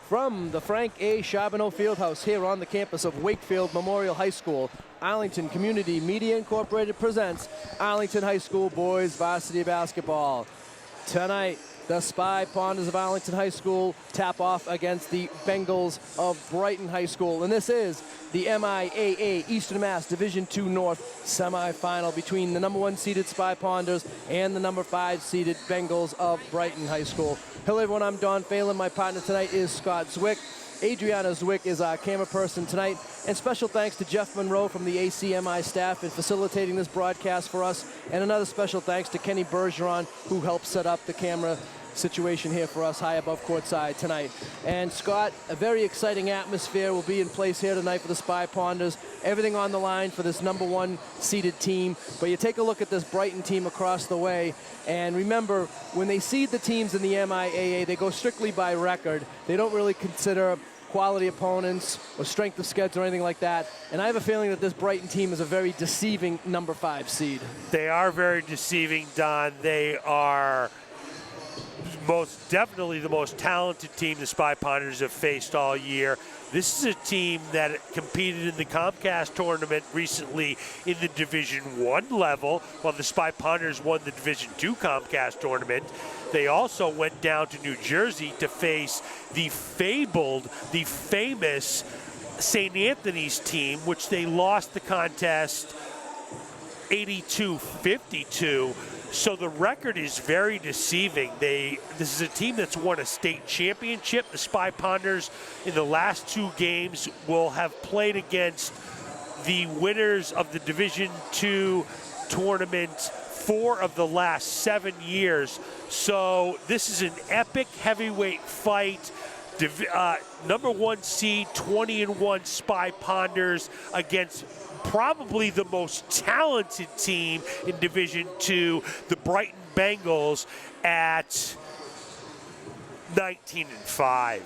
From the Frank A. Charbonneau Fieldhouse here on the campus of Wakefield Memorial High School, Arlington Community Media Incorporated presents Arlington High School Boys Varsity Basketball. Tonight, the Spy Ponders of Arlington High School tap off against the Bengals of Brighton High School. And this is the MIAA Eastern Mass Division II North semifinal between the number 1 seeded Spy Ponders and the number 5 seeded Bengals of Brighton High School. Hello everyone, I'm Don Phelan. My partner tonight is Scott Zwick. Adriana Zwick is our camera person tonight. And special thanks to Jeff Monroe from the ACMI staff in facilitating this broadcast for us. And another special thanks to Kenny Bergeron, who helped set up the camera situation here for us high above courtside tonight. And Scott, a very exciting atmosphere will be in place here tonight for the Spy Ponders. Everything on the line for this number 1 seeded team. But you take a look at this Brighton team across the way, and remember, when they seed the teams in the MIAA, they go strictly by record. They don't really consider quality opponents or strength of schedule or anything like that. And I have a feeling that this Brighton team is a very deceiving number 5 seed. They are very deceiving, Don. They are most definitely the most talented team the Spy Ponders have faced all year. This is a team that competed in the Comcast tournament recently in the Division I level, while the Spy Ponders won the Division II Comcast tournament. They also went down to New Jersey to face the famous St. Anthony's team, which they lost the contest 82-52. So the record is very deceiving. This is a team that's won a state championship. The Spy Ponders in the last 2 games will have played against the winners of the Division II tournament 4 of the last 7 years. So this is an epic heavyweight fight. Number 1 seed, 20-1 Spy Ponders against probably the most talented team in Division II, the Brighton Bengals, at 19-5.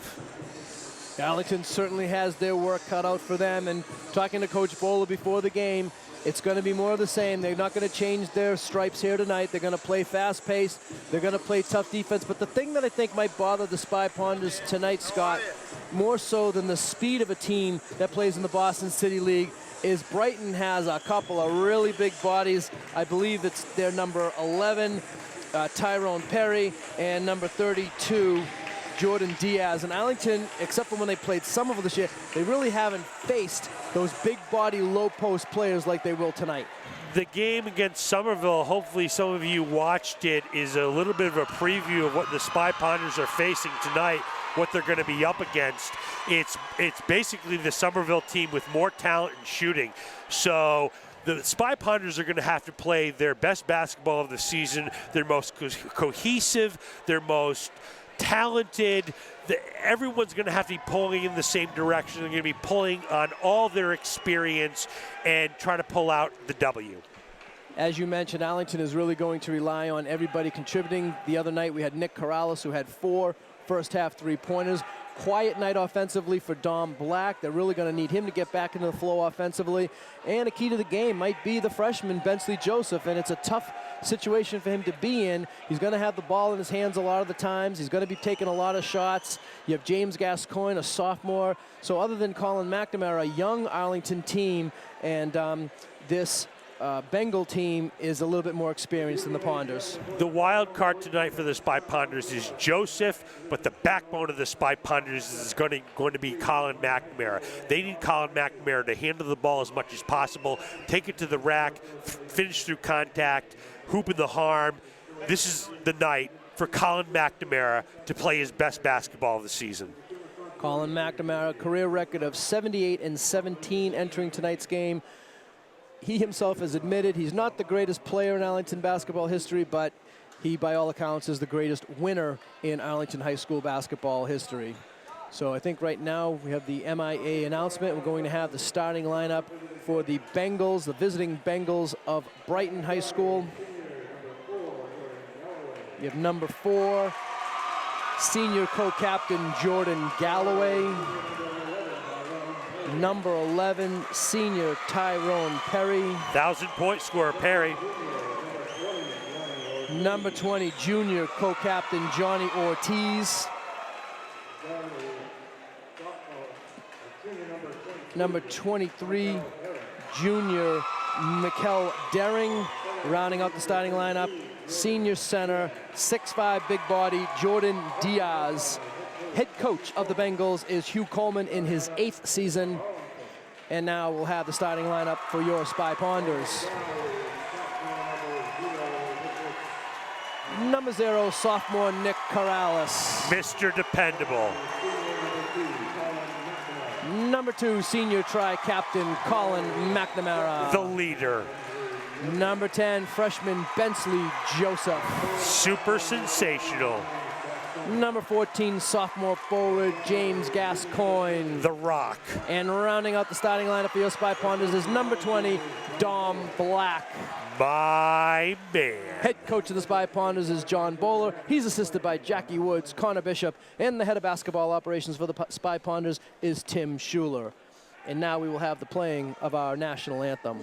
Arlington certainly has their work cut out for them, and talking to Coach Bowler before the game, it's going to be more of the same. They're not going to change their stripes here tonight. They're going to play fast-paced. They're going to play tough defense. But the thing that I think might bother the Spy Ponders tonight, Scott, more so than the speed of a team that plays in the Boston City League, is Brighton has a couple of really big bodies. I believe it's their number 11, Tyrone Perry, and number 32, Jordan Diaz. And Arlington, except for when they played Somerville this year, they really haven't faced those big body, low post players like they will tonight. The game against Somerville, hopefully some of you watched it, is a little bit of a preview of what the Spy Ponders are facing tonight, what they're going to be up against. It's basically the Somerville team with more talent and shooting. So the Spy Ponders are going to have to play their best basketball of the season, their most cohesive, their most talented. Everyone's going to have to be pulling in the same direction. They're going to be pulling on all their experience and try to pull out the W. As you mentioned, Arlington is really going to rely on everybody contributing. The other night we had Nick Corrales, who had 4 first-half three-pointers. Quiet night offensively for Dom Black. They're really going to need him to get back into the flow offensively. And a key to the game might be the freshman, Bensley Joseph, and it's a tough situation for him to be in. He's going to have the ball in his hands a lot of the times. He's going to be taking a lot of shots. You have James Gascoigne, a sophomore. So other than Colin McNamara, a young Arlington team, and this Bengal team is a little bit more experienced than the Ponders. The wild card tonight for the Spy Ponders is Joseph, but the backbone of the Spy Ponders is going to be Colin McNamara. They need Colin McNamara to handle the ball as much as possible, take it to the rack, finish through contact, hoop in the harm. This is the night for Colin McNamara to play his best basketball of the season. Colin McNamara, career record of 78-17 entering tonight's game. He himself has admitted he's not the greatest player in Arlington basketball history, but he, by all accounts, is the greatest winner in Arlington High School basketball history. So I think right now we have the MIA announcement. We're going to have the starting lineup for the Bengals, the visiting Bengals of Brighton High School. You have number 4, senior co-captain Jordan Galloway. Number 11, senior Tyrone Perry. 1,000-point scorer, Perry. Number 20, junior co-captain Johnny Ortiz. number 23, junior Mikkel Dering, rounding out the starting lineup. Senior center, 6'5", big body, Jordan Diaz. Head coach of the Bengals is Hugh Coleman in his 8th season. And now we'll have the starting lineup for your Spy Ponders. Number 0, sophomore Nick Corrales. Mr. Dependable. Number 2, senior tri-captain Colin McNamara. The leader. Number 10, freshman Bensley Joseph. Super sensational. Number 14, sophomore forward James Gascoigne. The Rock. And rounding out the starting lineup for your Spy Ponders is number 20, Dom Black. My man. Head coach of the Spy Ponders is John Bowler. He's assisted by Jackie Woods, Connor Bishop, and the head of basketball operations for the Spy Ponders is Tim Schuler. And now we will have the playing of our national anthem.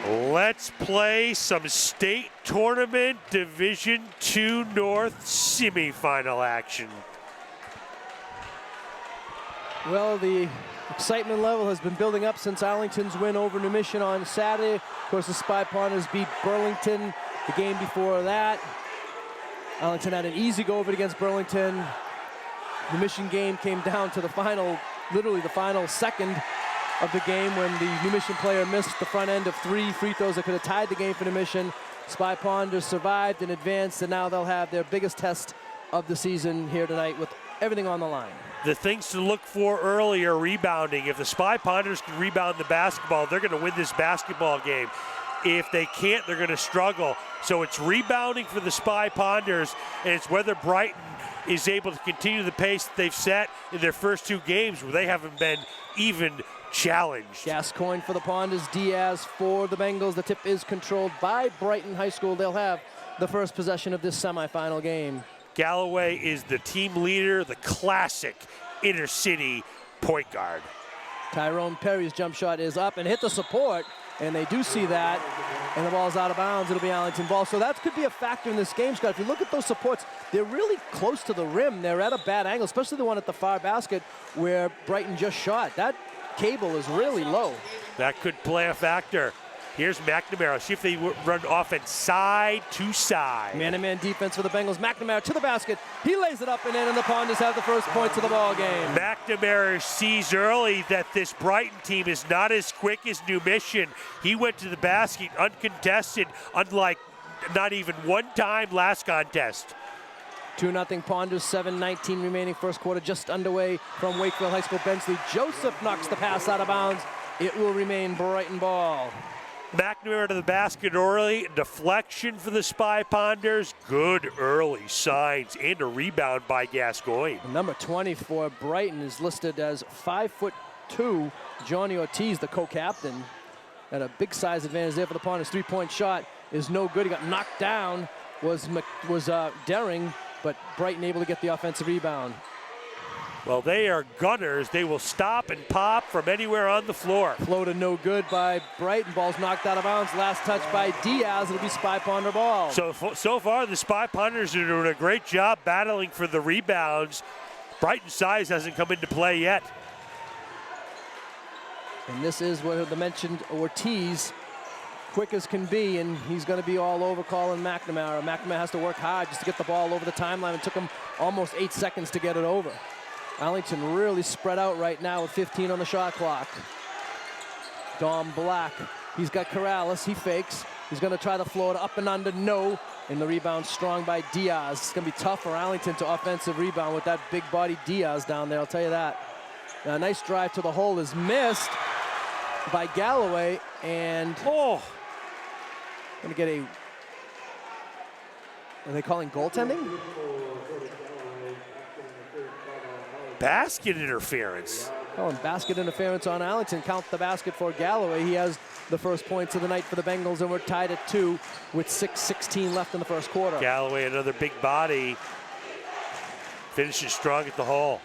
Let's play some state tournament Division II North semifinal action. Well, the excitement level has been building up since Arlington's win over New Mission on Saturday. Of course, the Spy Ponders beat Burlington the game before that. Arlington had an easy go of it against Burlington. The Mission game came down to the final, literally the final second of the game when the New Mission player missed the front end of 3 free throws that could have tied the game for New Mission. Spy Ponders survived and advanced, and now they'll have their biggest test of the season here tonight with everything on the line. The things to look for early are rebounding. If the Spy Ponders can rebound the basketball, they're going to win this basketball game. If they can't, they're going to struggle. So it's rebounding for the Spy Ponders, and it's whether Brighton is able to continue the pace that they've set in their first 2 games where they haven't been even challenged. Gascoigne for the Ponders, Diaz for the Bengals. The tip is controlled by Brighton High School. They'll have the first possession of this semifinal game. Galloway is the team leader, the classic inner city point guard. Tyrone Perry's jump shot is up and hit the support, and they do see that, and the ball's out of bounds. It'll be Arlington ball. So that could be a factor in this game, Scott. If you look at those supports, they're really close to the rim. They're at a bad angle, especially the one at the far basket where Brighton just shot. That cable is really low. That could play a factor. Here's McNamara. See if they run offense side to side. Man-to-man defense for the Bengals. McNamara to the basket. He lays it up and in, and the Ponders have the first points of the ball game. McNamara sees early that this Brighton team is not as quick as New Mission. He went to the basket uncontested, unlike not even one time last contest. 2-0 Ponders, 7:19 remaining first quarter, just underway from Wakefield High School. Bensley Joseph knocks the pass out of bounds. It will remain Brighton ball. McNamara to the basket early, deflection for the Spy Ponders. Good early signs and a rebound by Gascoigne. Number 20 for Brighton is listed as 5'2". Johnny Ortiz, the co-captain, at a big size advantage there for the Ponders. 3-point shot is no good. He got knocked down. Was Dering, but Brighton able to get the offensive rebound. Well, they are gunners. They will stop and pop from anywhere on the floor. Floater no good by Brighton. Ball's knocked out of bounds. Last touch by Diaz. It'll be Spy Ponder ball. So far, the Spy Ponders are doing a great job battling for the rebounds. Brighton's size hasn't come into play yet. And this is what the mentioned Ortiz, quick as can be, and he's going to be all over Colin McNamara. McNamara has to work hard just to get the ball over the timeline. It took him almost 8 seconds to get it over. Arlington really spread out right now with 15 on the shot clock. Dom Black, he's got Corrales, he fakes. He's going to try the floater up and under, no. And the rebound strong by Diaz. It's going to be tough for Arlington to offensive rebound with that big body Diaz down there, I'll tell you that. Now, a nice drive to the hole is missed by Galloway, and going to get a, are they calling goaltending? Basket interference. Oh, and basket interference on Arlington. Count the basket for Galloway. He has the first points of the night for the Bengals, and we're tied at 2 with 6:16 left in the first quarter. Galloway, another big body, finishes strong at the hole.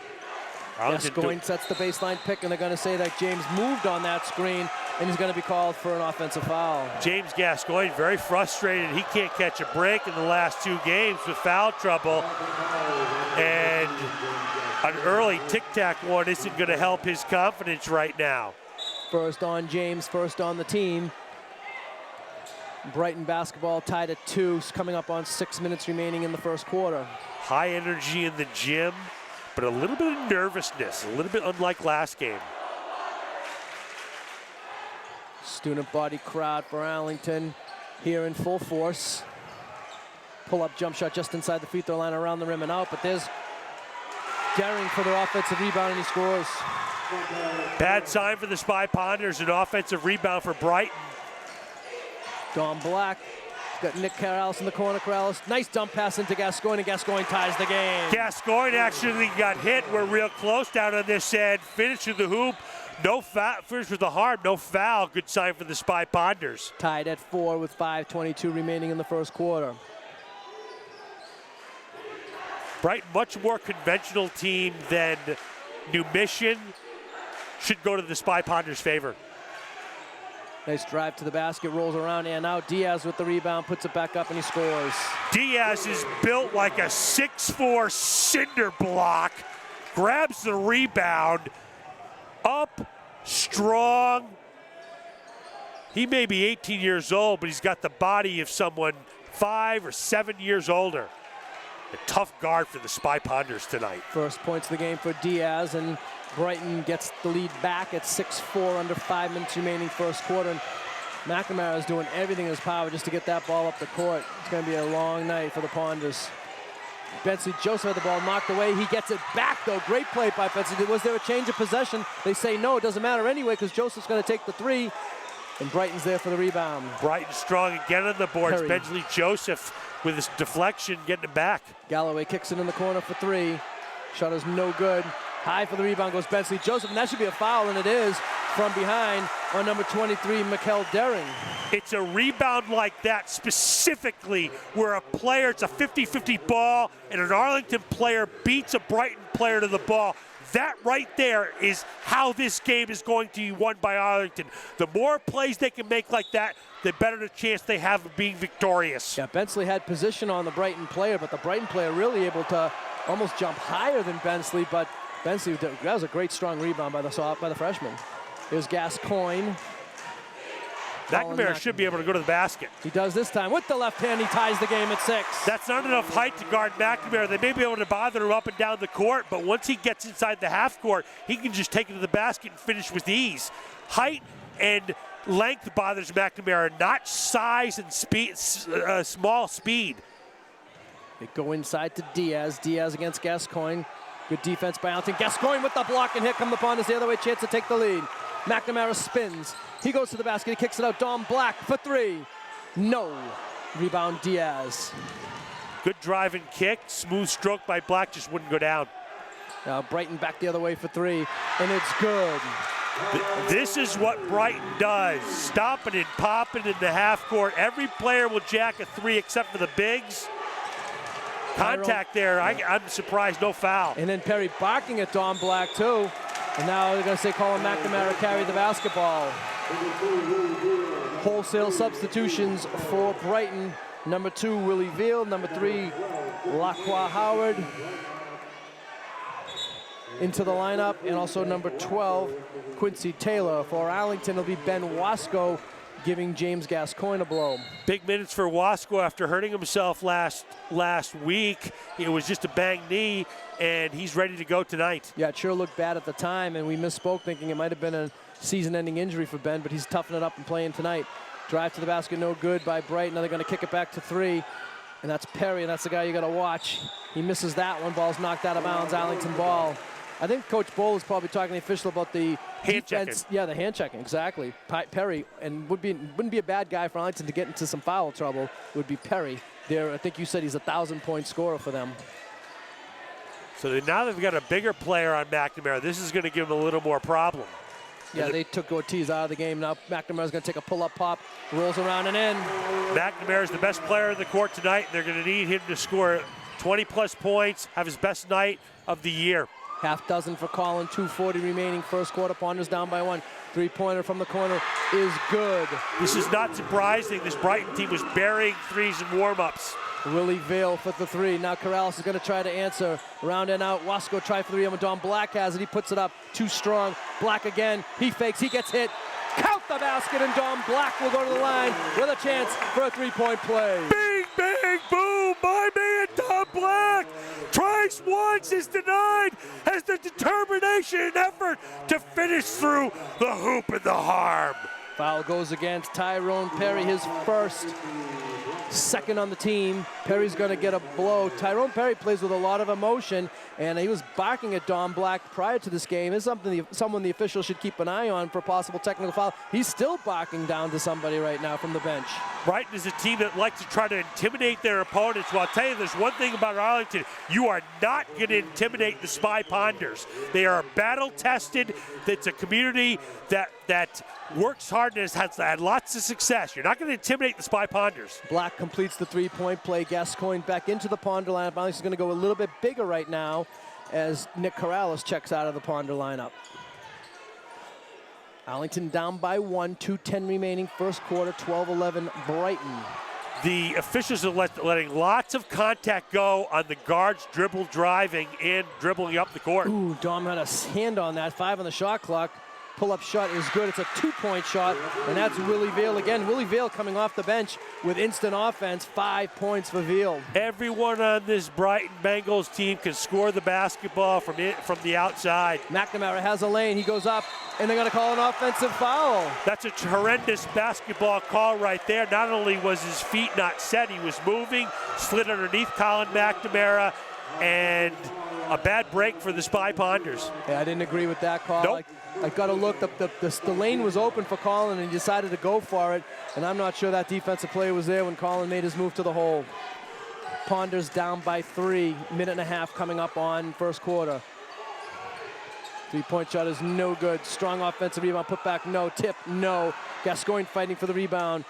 Gascoigne sets the baseline pick, and they're going to say that James moved on that screen, and he's going to be called for an offensive foul. James Gascoigne very frustrated. He can't catch a break in the last 2 games with foul trouble, and an early tic-tac one isn't going to help his confidence right now. First on James, first on the team. Brighton basketball tied at 2, coming up on 6 minutes remaining in the first quarter. High energy in the gym, but a little bit of nervousness, a little bit unlike last game. Student body crowd for Arlington here in full force. Pull-up jump shot just inside the free throw line, around the rim and out, but there's Daring for their offensive rebound, and he scores. Bad sign for the Spy Ponders, an offensive rebound for Brighton. Dom Black got Nick Corrales in the corner. Corrales, nice dump pass into Gascoigne, and Gascoigne ties the game. Gascoigne actually got hit. We're real close down on this end. Finish with the hoop. No foul. Finish with the harm. No foul. Good sign for the Spy Ponders. Tied at 4 with 5:22 remaining in the first quarter. Brighton, much more conventional team than New Mission. Should go to the Spy Ponders' favor. Nice drive to the basket, rolls around, and now Diaz with the rebound, puts it back up, and he scores. Diaz is built like a 6'4" cinder block, grabs the rebound, up, strong. He may be 18 years old, but he's got the body of someone 5 or 7 years older. A tough guard for the Spy Ponders tonight. First points of the game for Diaz, and Brighton gets the lead back at 6-4 under 5 minutes remaining first quarter. And McNamara is doing everything in his power just to get that ball up the court. It's going to be a long night for the Ponders. Bensley Joseph had the ball knocked away. He gets it back, though. Great play by Bensley. Was there a change of possession? They say no, it doesn't matter anyway because Joseph's going to take the 3, and Brighton's there for the rebound. Brighton strong again on the boards. Bensley Joseph with his deflection getting it back. Galloway kicks it in the corner for 3. Shot is no good. High for the rebound goes Bensley Joseph, and that should be a foul, and it is from behind on number 23, Mikel Daring. It's a rebound like that specifically where a player, it's a 50-50 ball, and an Arlington player beats a Brighton player to the ball. That right there is how this game is going to be won by Arlington. The more plays they can make like that, the better the chance they have of being victorious. Yeah, Bensley had position on the Brighton player, but the Brighton player really able to almost jump higher than Bensley, but Bensley, that was a great strong rebound by the freshman. Here's Gascoigne. McNamara should be able to go to the basket. He does this time with the left hand. He ties the game at 6. That's not enough height to guard McNamara. They may be able to bother him up and down the court, but once he gets inside the half court, he can just take it to the basket and finish with ease. Height and length bothers McNamara, not size and speed, small speed. They go inside to Diaz. Diaz against Gascoigne. Good defense by Arlington. Gascoigne with the block, and here come the Ponders the other way. Chance to take the lead. McNamara spins. He goes to the basket. He kicks it out. Dom Black for 3. No. Rebound Diaz. Good drive and kick. Smooth stroke by Black, just wouldn't go down. Now Brighton back the other way for 3, and it's good. This is what Brighton does. Stopping and popping in the half court. Every player will jack a 3 except for the bigs. Contact there. I'm surprised, no foul. And then Perry barking at Dom Black too. And now they're going to say Colin McNamara carried the basketball. Wholesale substitutions for Brighton. Number 2, Willie Veal. Number 3, Lacroix Howard into the lineup. And also number 12, Quincy Taylor. For Arlington, it'll be Ben Wasco, giving James Gascoigne a blow. Big minutes for Wasco after hurting himself last week. It was just a bang knee, and he's ready to go tonight. Yeah, it sure looked bad at the time, and we misspoke thinking it might have been a season-ending injury for Ben, but he's toughing it up and playing tonight. Drive to the basket, no good by Brighton. Now they're going to kick it back to 3, and that's Perry, and that's the guy you got to watch. He misses that one. Ball's knocked out of bounds. Arlington ball. I think Coach Bowl is probably talking to the official about the hand defense. checking. Yeah, the hand checking, exactly. Perry, and wouldn't be a bad guy for Arlington to get into some foul trouble, would be Perry. There, I think you said he's a 1,000-point scorer for them. So now they've got a bigger player on McNamara. This is going to give them a little more problem. Yeah, they took Ortiz out of the game. Now McNamara's going to take a pull-up pop, rolls around and in. McNamara's the best player in the court tonight. They're going to need him to score 20-plus points, have his best night of the year. Half dozen for Colin, 2:40 remaining, first quarter. Ponders down by 1. Three-pointer from the corner is good. This is not surprising. This Brighton team was burying threes in warm-ups. Willie Vale for the 3. Now Corrales is going to try to answer. Round and out. Wasco try for the 3. Don Black has it. He puts it up. Too strong. Black again. He fakes. He gets hit. Count the basket, and Don Black will go to the line with a chance for a 3-point play. Bing, bang, boom. My man, Don Black. Tries once, is denied. Has the determination and effort to finish through the hoop and the harm. Foul goes against Tyrone Perry, his first. Second on the team. Perry's going to get a blow. Tyrone Perry plays with a lot of emotion, and he was barking at Don Black prior to this game. It's something someone the officials should keep an eye on for possible technical foul. He's still barking down to somebody right now from the bench. Brighton is a team that likes to try to intimidate their opponents. Well, I'll tell you, there's one thing about Arlington. You are not going to intimidate the Spy Ponders. They are battle-tested. It's a community that works hard and has had lots of success. You're not going to intimidate the Spy Ponders. Black completes the 3-point play. Gascoigne back into the Ponder lineup. Arlington's going to go a little bit bigger right now as Nick Corrales checks out of the Ponder lineup. Arlington down by 1, 2:10 remaining, first quarter, 12-11 Brighton. The officials are letting lots of contact go on the guards driving and dribbling up the court. Ooh, Dom had a hand on that. 5 on the shot clock. Pull-up shot is good. It's a 2-point shot, and that's Willie Vale again. Willie Vale coming off the bench with instant offense. 5 points for Vale. Everyone on this Brighton Bengals team can score the basketball from the outside. McNamara has a lane. He goes up, and they're going to call an offensive foul. That's a horrendous basketball call right there. Not only was his feet not set, he was moving, slid underneath Colin McNamara, and a bad break for the Spy Ponders. Yeah, I didn't agree with that call. Nope. I got to look. The lane was open for Colin, and he decided to go for it. And I'm not sure that defensive play was there when Colin made his move to the hole. Ponders down by 3. Minute and a half coming up on first quarter. 3-point shot is no good. Strong offensive rebound. Put back, no. Tip, no. Gascoigne fighting for the rebound.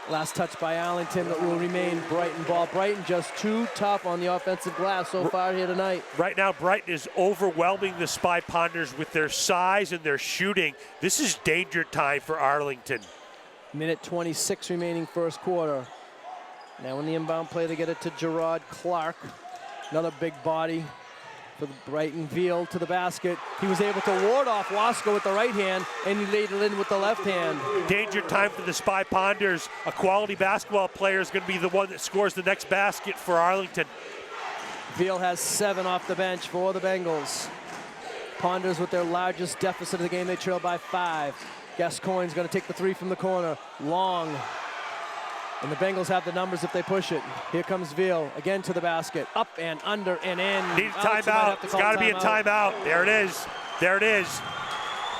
Last touch by Arlington that will remain Brighton ball. Brighton just too tough on the offensive glass so far here tonight. Right now, Brighton is overwhelming the Spy Ponders with their size and their shooting. This is danger time for Arlington. Minute 26 remaining first quarter. Now in the inbound play, they get it to Gerard Clark. Another big body for the Brighton. Veal to the basket. He was able to ward off Wasco with the right hand, and he laid it in with the left hand. Danger time for the Spy Ponders. A quality basketball player is going to be the one that scores the next basket for Arlington. Veal has 7 off the bench for the Bengals. Ponders with their largest deficit of the game. They trail by 5. Gascoigne's going to take the 3 from the corner. Long. And the Bengals have the numbers if they push it. Here comes Veal, again to the basket. Up and under and in. Need a timeout. It's got to be a timeout. There it is. There it is.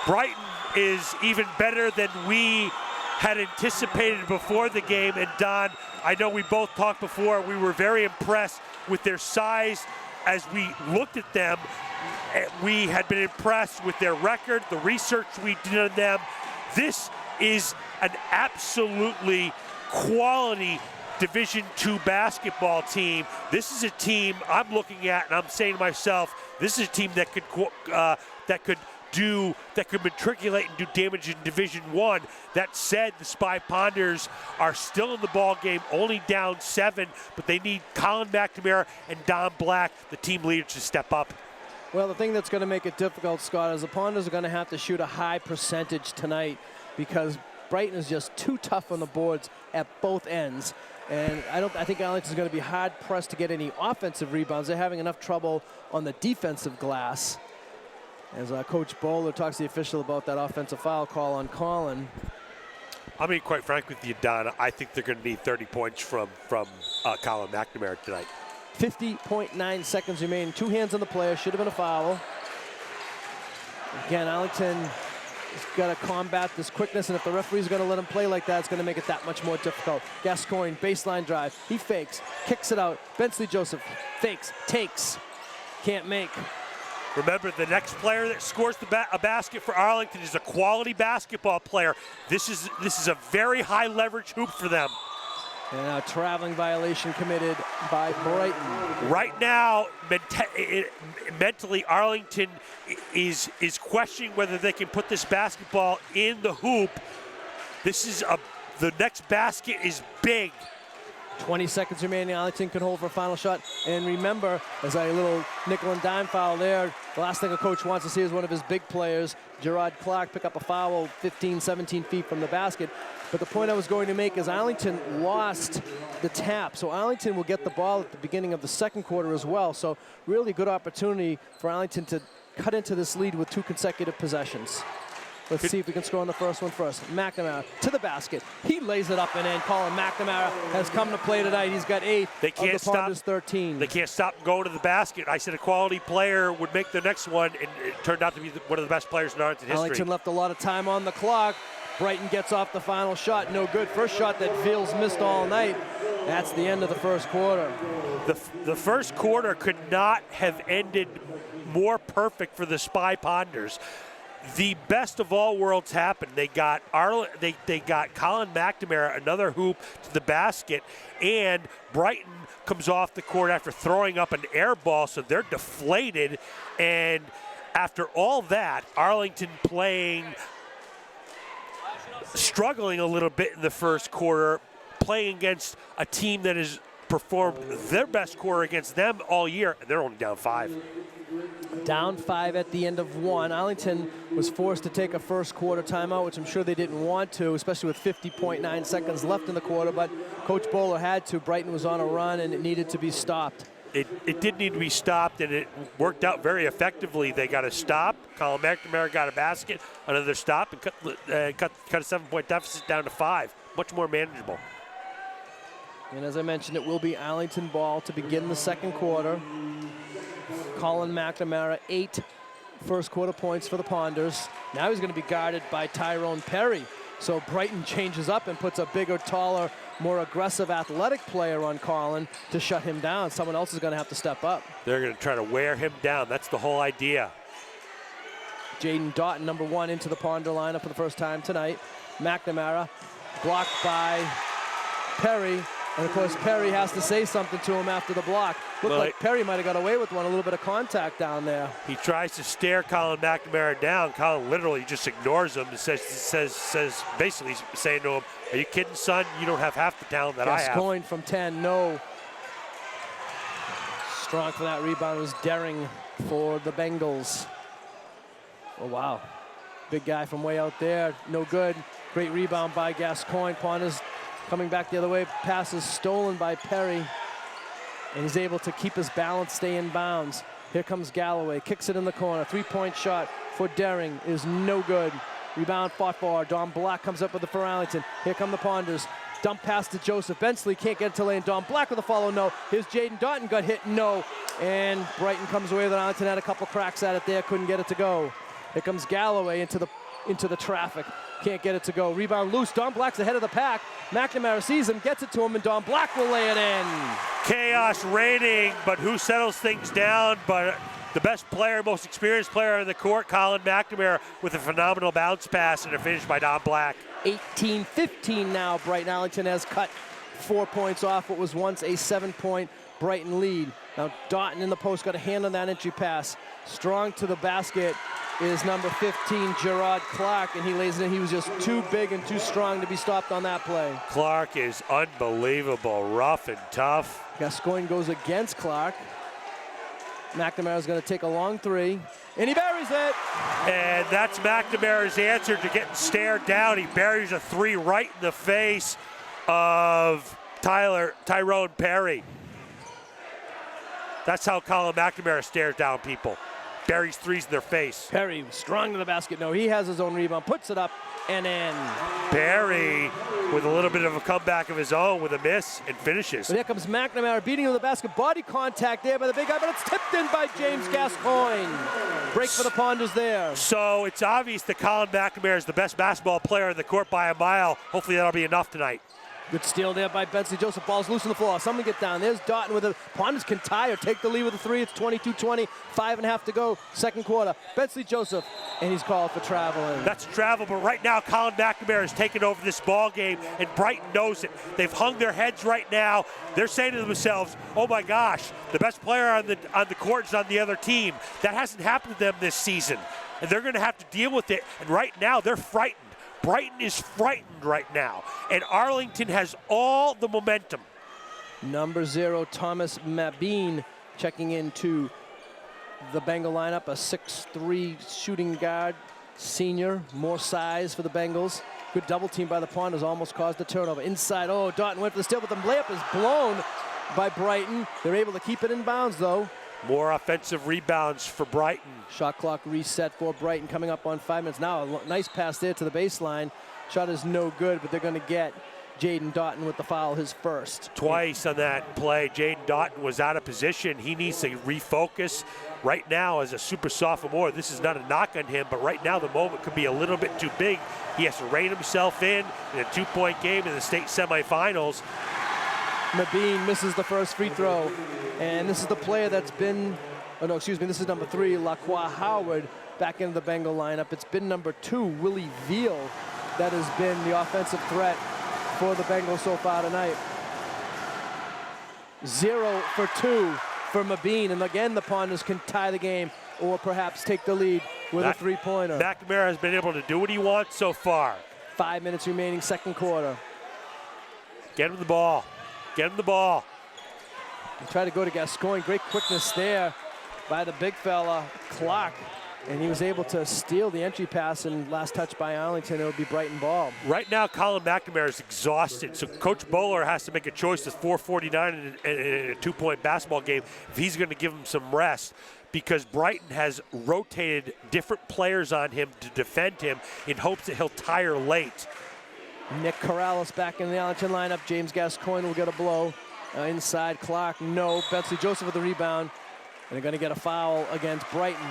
Brighton is even better than we had anticipated before the game. And Don, I know we both talked before. We were very impressed with their size as we looked at them. We had been impressed with their record, the research we did on them. This is an absolutely quality Division II basketball team. This is a team I'm looking at, and I'm saying to myself, this is a team that could matriculate and do damage in Division I. That said, the Spy Ponders are still in the ball game, only down 7, but they need Colin McNamara and Don Black, the team leaders, to step up. Well, the thing that's going to make it difficult, Scott, is the Ponders are going to have to shoot a high percentage tonight because Brighton is just too tough on the boards at both ends. And I think Arlington is going to be hard pressed to get any offensive rebounds. They're having enough trouble on the defensive glass. As Coach Bowler talks to the official about that offensive foul call on Colin. I mean, quite frankly with you, Don, I think they're going to need 30 points from Colin McNamara tonight. 50.9 seconds remaining. 2 hands on the player. Should have been a foul. Again, Arlington has got to combat this quickness, and if the referee's going to let him play like that, it's going to make it that much more difficult. Gascoigne, baseline drive. He fakes, kicks it out. Bensley Joseph fakes, takes, can't make. Remember, the next player that scores a basket for Arlington is a quality basketball player. This is a very high leverage hoop for them. And a traveling violation committed by Brighton. Right now, mentally, Arlington is questioning whether they can put this basketball in the hoop. The next basket is big. 20 seconds remaining. Arlington can hold for a final shot. And remember, as a little nickel and dime foul there, the last thing a coach wants to see is one of his big players, Gerard Clark, pick up a foul 15, 17 feet from the basket. But the point I was going to make is Arlington lost the tap. So Arlington will get the ball at the beginning of the second quarter as well. So really good opportunity for Arlington to cut into this lead with 2 consecutive possessions. Let's see if we can score on the first one first. McNamara to the basket. He lays it up and in. Colin McNamara has come to play tonight. He's got 8 of the Ponders 13. They can't stop going to the basket. I said a quality player would make the next one, and it turned out to be one of the best players in Arlington history. Arlington left a lot of time on the clock. Brighton gets off the final shot. No good. First shot that Fields missed all night. That's the end of the first quarter. The first quarter could not have ended more perfect for the Spy Ponders. The best of all worlds happened. They got Colin McNamara, another hoop to the basket, and Brighton comes off the court after throwing up an air ball, so they're deflated. And after all that, Arlington struggling a little bit in the first quarter, playing against a team that has performed their best quarter against them all year, and they're only down 5. Down 5 at the end of 1. Arlington was forced to take a first quarter timeout, which I'm sure they didn't want to, especially with 50.9 seconds left in the quarter, but Coach Bowler had to. Brighton was on a run, and it needed to be stopped. It did need to be stopped, and it worked out very effectively. They got a stop. Colin McNamara got a basket, another stop, and cut a 7-point deficit down to 5. Much more manageable. And as I mentioned, it will be Arlington ball to begin the second quarter. Colin McNamara, 8 first quarter points for the Ponders. Now he's going to be guarded by Tyrone Perry. So Brighton changes up and puts a bigger, taller, more aggressive athletic player on Colin to shut him down. Someone else is going to have to step up. They're going to try to wear him down. That's the whole idea. Jaden Doughton, number 1, into the Ponder lineup for the first time tonight. McNamara blocked by Perry. And, of course, Perry has to say something to him after the block. Looked like Perry might have got away with one, a little bit of contact down there. He tries to stare Colin McNamara down. Colin literally just ignores him and says basically saying to him, "Are you kidding, son? You don't have half the talent that I have." Gascoigne from 10, no. Strong for that rebound was Daring for the Bengals. Oh, wow. Big guy from way out there, no good. Great rebound by Gascoigne. Ponders coming back the other way, pass is stolen by Perry, and he's able to keep his balance, stay in bounds. Here comes Galloway, kicks it in the corner. 3-point shot for Daring is no good. Rebound fought for. Don Black comes up with it for Arlington. Here come the Ponders. Dump pass to Joseph. Bensley can't get it to lane. Don Black with a follow, no. Here's Jaden Doughton, got hit, no. And Brighton comes away with it. Arlington had a couple cracks at it there, couldn't get it to go. Here comes Galloway into the traffic. Can't get it to go. Rebound loose. Don Black's ahead of the pack. McNamara sees him, gets it to him, and Don Black will lay it in. Chaos reigning, but who settles things down? But the best player, most experienced player on the court, Colin McNamara, with a phenomenal bounce pass and a finish by Don Black. 18-15 now. Brighton. Arlington has cut 4 points off what was once a 7-point Brighton lead. Now Doughton in the post got a hand on that entry pass. Strong to the basket is number 15, Gerard Clark, and he lays it in. He was just too big and too strong to be stopped on that play. Clark is unbelievable, rough and tough. Gascoigne goes against Clark. McNamara's going to take a long three, and he buries it. And that's McNamara's answer to getting stared down. He buries a three right in the face of Tyrone Perry. That's how Colin McNamara stares down people. Buries threes in their face. Perry strong to the basket. No, he has his own rebound, puts it up and in. Perry with a little bit of a comeback of his own with a miss and finishes. But here comes McNamara beating him with the basket. Body contact there by the big guy, but it's tipped in by James Gascoigne. Break for the Ponders there. So it's obvious that Colin McNamara is the best basketball player on the court by a mile. Hopefully that'll be enough tonight. Good steal there by Bensley Joseph. Ball's loose on the floor. Someone get down. There's Doughton with it. Ponders can tie or take the lead with a three. It's 22-20. 5.5 to go. Second quarter. Bensley Joseph, and he's called for traveling. That's travel, but right now Colin McNamara has taken over this ball game, and Brighton knows it. They've hung their heads right now. They're saying to themselves, "Oh my gosh, the best player on the court is on the other team." That hasn't happened to them this season, and they're going to have to deal with it. And right now they're frightened. Brighton is frightened right now, and Arlington has all the momentum. Number 0, Thomas Mabine, checking into the Bengal lineup, a 6'3" shooting guard, senior, more size for the Bengals. Good double team by the Ponders, almost caused a turnover. Inside, oh, Doughton went for the steal, but the layup is blown by Brighton. They're able to keep it in bounds, though. More offensive rebounds for Brighton. Shot clock reset for Brighton, coming up on 5 minutes. Now a nice pass there to the baseline. Shot is no good, but they're going to get Jaden Doughton with the foul, his first. Twice on that play, Jaden Doughton was out of position. He needs to refocus. Right now, as a super sophomore, this is not a knock on him, but right now the moment could be a little bit too big. He has to rein himself in a 2-point game in the state semifinals. Mabine misses the first free throw. And this is the player that's been, oh no, excuse me, this is number 3, Laqua Howard, back into the Bengal lineup. It's been number 2, Willie Veal, that has been the offensive threat for the Bengals so far tonight. 0 for 2 for Mabine, and again the Ponders can tie the game or perhaps take the lead with a three-pointer. McNamara has been able to do what he wants so far. 5 minutes remaining, second quarter. Get him the ball. Get him the ball. He tried to go to Gascoigne. Great quickness there by the big fella, Clark. And he was able to steal the entry pass, and last touch by Arlington, it would be Brighton ball. Right now, Colin McNamara is exhausted, so Coach Bowler has to make a choice with 4:49 in a 2-point basketball game if he's going to give him some rest, because Brighton has rotated different players on him to defend him in hopes that he'll tire late. Nick Corrales back in the Arlington lineup. James Gascoigne will get a blow. Inside, Clark, no. Bensley Joseph with the rebound. And they're going to get a foul against Brighton.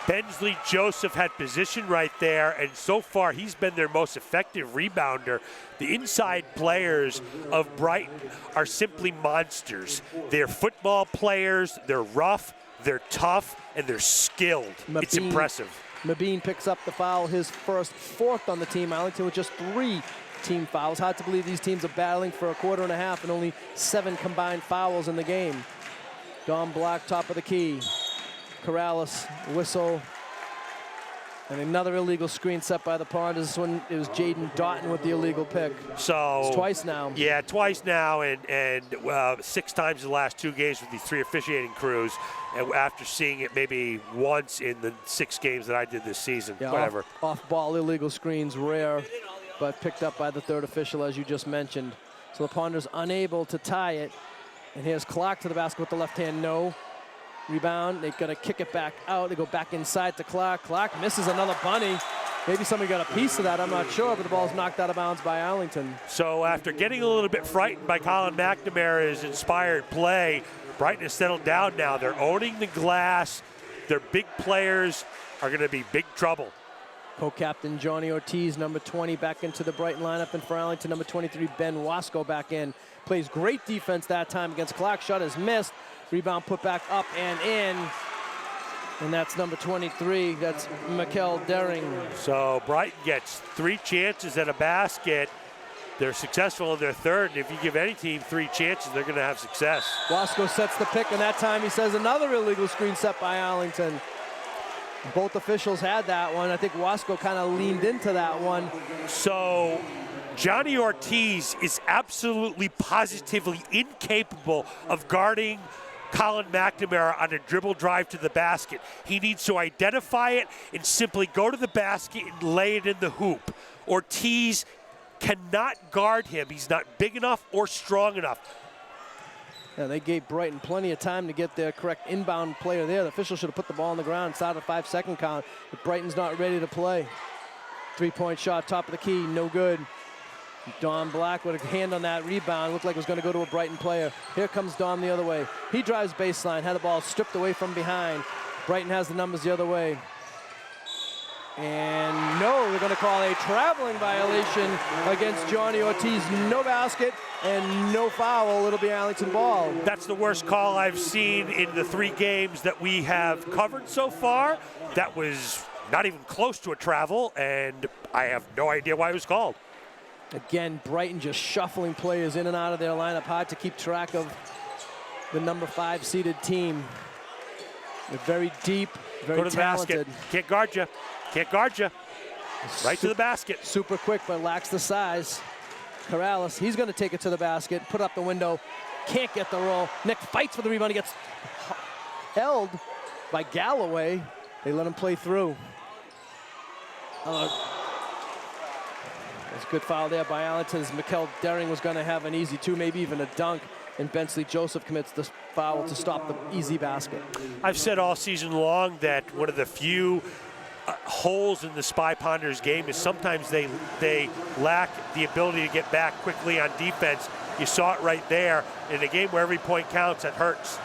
Bensley Joseph had position right there, and so far he's been their most effective rebounder. The inside players of Brighton are simply monsters. They're football players, they're rough, they're tough, and they're skilled. It's impressive. Mabine picks up the foul, his first, 4th on the team. Arlington with just 3 team fouls. Hard to believe these teams are battling for a quarter and a half and only 7 combined fouls in the game. Don Black, top of the key. Corrales, whistle. And another illegal screen set by the Ponders. This one, it was Jaden Doughton with the illegal pick. So it's twice now. Yeah, twice now, and 6 times in the last 2 games with these 3 officiating crews. And after seeing it maybe once in the 6 games that I did this season, yeah, whatever. Off-ball illegal screens, rare, but picked up by the 3rd official, as you just mentioned. So the Ponders unable to tie it. And here's Clark to the basket with the left hand, no. Rebound, they're gonna kick it back out. They go back inside to Clark. Clark misses another bunny. Maybe somebody got a piece of that, I'm not sure, but the ball's knocked out of bounds by Arlington. So after getting a little bit frightened by Colin McNamara's inspired play, Brighton has settled down now. They're owning the glass. Their big players are gonna be big trouble. Co-captain Johnny Ortiz, number 20, back into the Brighton lineup, and for Arlington, number 23, Ben Wasco back in. Plays great defense that time against Clark. Shot is missed. Rebound put back up and in. And that's number 23. That's Mikel Dering. So Brighton gets 3 chances at a basket. They're successful in their 3rd. And if you give any team 3 chances, they're going to have success. Wasco sets the pick, and that time he says another illegal screen set by Arlington. Both officials had that one. I think Wasco kind of leaned into that one. So Johnny Ortiz is absolutely positively incapable of guarding Colin McNamara on a dribble drive to the basket. He needs to identify it and simply go to the basket and lay it in the hoop. Ortiz cannot guard him. He's not big enough or strong enough. Yeah, they gave Brighton plenty of time to get their correct inbound player there. The official should have put the ball on the ground, started a 5-second count, but Brighton's not ready to play. Three-point shot, top of the key, no good. Dom Black with a hand on that rebound. Looked like it was going to go to a Brighton player. Here comes Dom the other way. He drives baseline, had the ball stripped away from behind. Brighton has the numbers the other way. And no, they're going to call a traveling violation against Johnny Ortiz. No basket and no foul. It'll be Arlington ball. That's the worst call I've seen in the 3 games that we have covered so far. That was not even close to a travel, and I have no idea why it was called. Again, Brighton just shuffling players in and out of their lineup, hard to keep track of the number 5 seeded team. They're very deep, very Go to the talented. basket. Can't guard you. Can't guard you. Right to the basket. Super quick, but lacks the size. Corrales, he's going to take it to the basket, put it up the window. Can't get the roll. Nick fights for the rebound. He gets held by Galloway. They let him play through. That's a good foul there by Arlington. Mikkel Dering was going to have an easy 2, maybe even a dunk. And Bensley Joseph commits the foul to stop the easy basket. I've said all season long that one of the few holes in the Spy Ponders game is sometimes they lack the ability to get back quickly on defense. You saw it right there. In a game where every point counts, it hurts.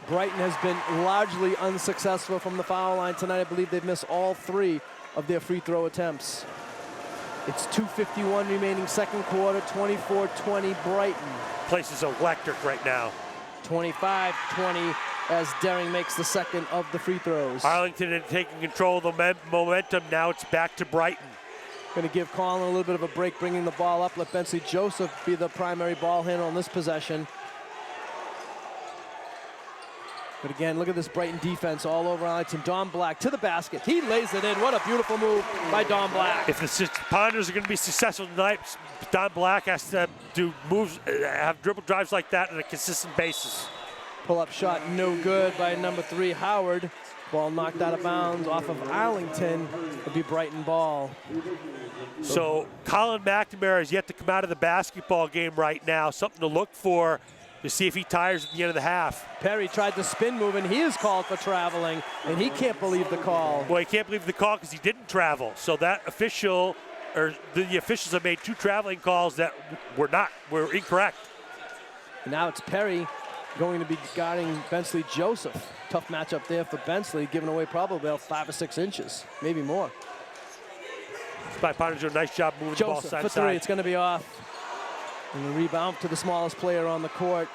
Brighton has been largely unsuccessful from the foul line tonight. I believe they've missed all 3 of their free throw attempts. It's 2:51 remaining second quarter, 24-20 Brighton. Place is electric right now. 25-20 as Dering makes the second of the free throws. Arlington had taken control of the momentum. Now it's back to Brighton. Going to give Colin a little bit of a break, bringing the ball up. Let Bensley Joseph be the primary ball handler on this possession. But again, look at this Brighton defense all over Arlington. Dom Black to the basket. He lays it in. What a beautiful move by Dom Black. If the Ponders are going to be successful tonight, Dom Black has to do moves, have dribble drives like that on a consistent basis. Pull-up shot no good by number 3, Howard. Ball knocked out of bounds off of Arlington. It'll be Brighton ball. So Colin McNamara is yet to come out of the basketball game right now. Something to look for to see if he tires at the end of the half. Perry tried the spin move, and he is called for traveling, and he can't believe the call. Well, he can't believe the call because he didn't travel. So that official, or the officials have made 2 traveling calls that were incorrect. And now it's Perry going to be guarding Bensley Joseph. Tough matchup there for Bensley, giving away probably about 5 or 6 inches, maybe more. Spy Ponders do a nice job moving the ball Joseph side for to 3, side. it's going to be off. And the rebound to the smallest player on the court,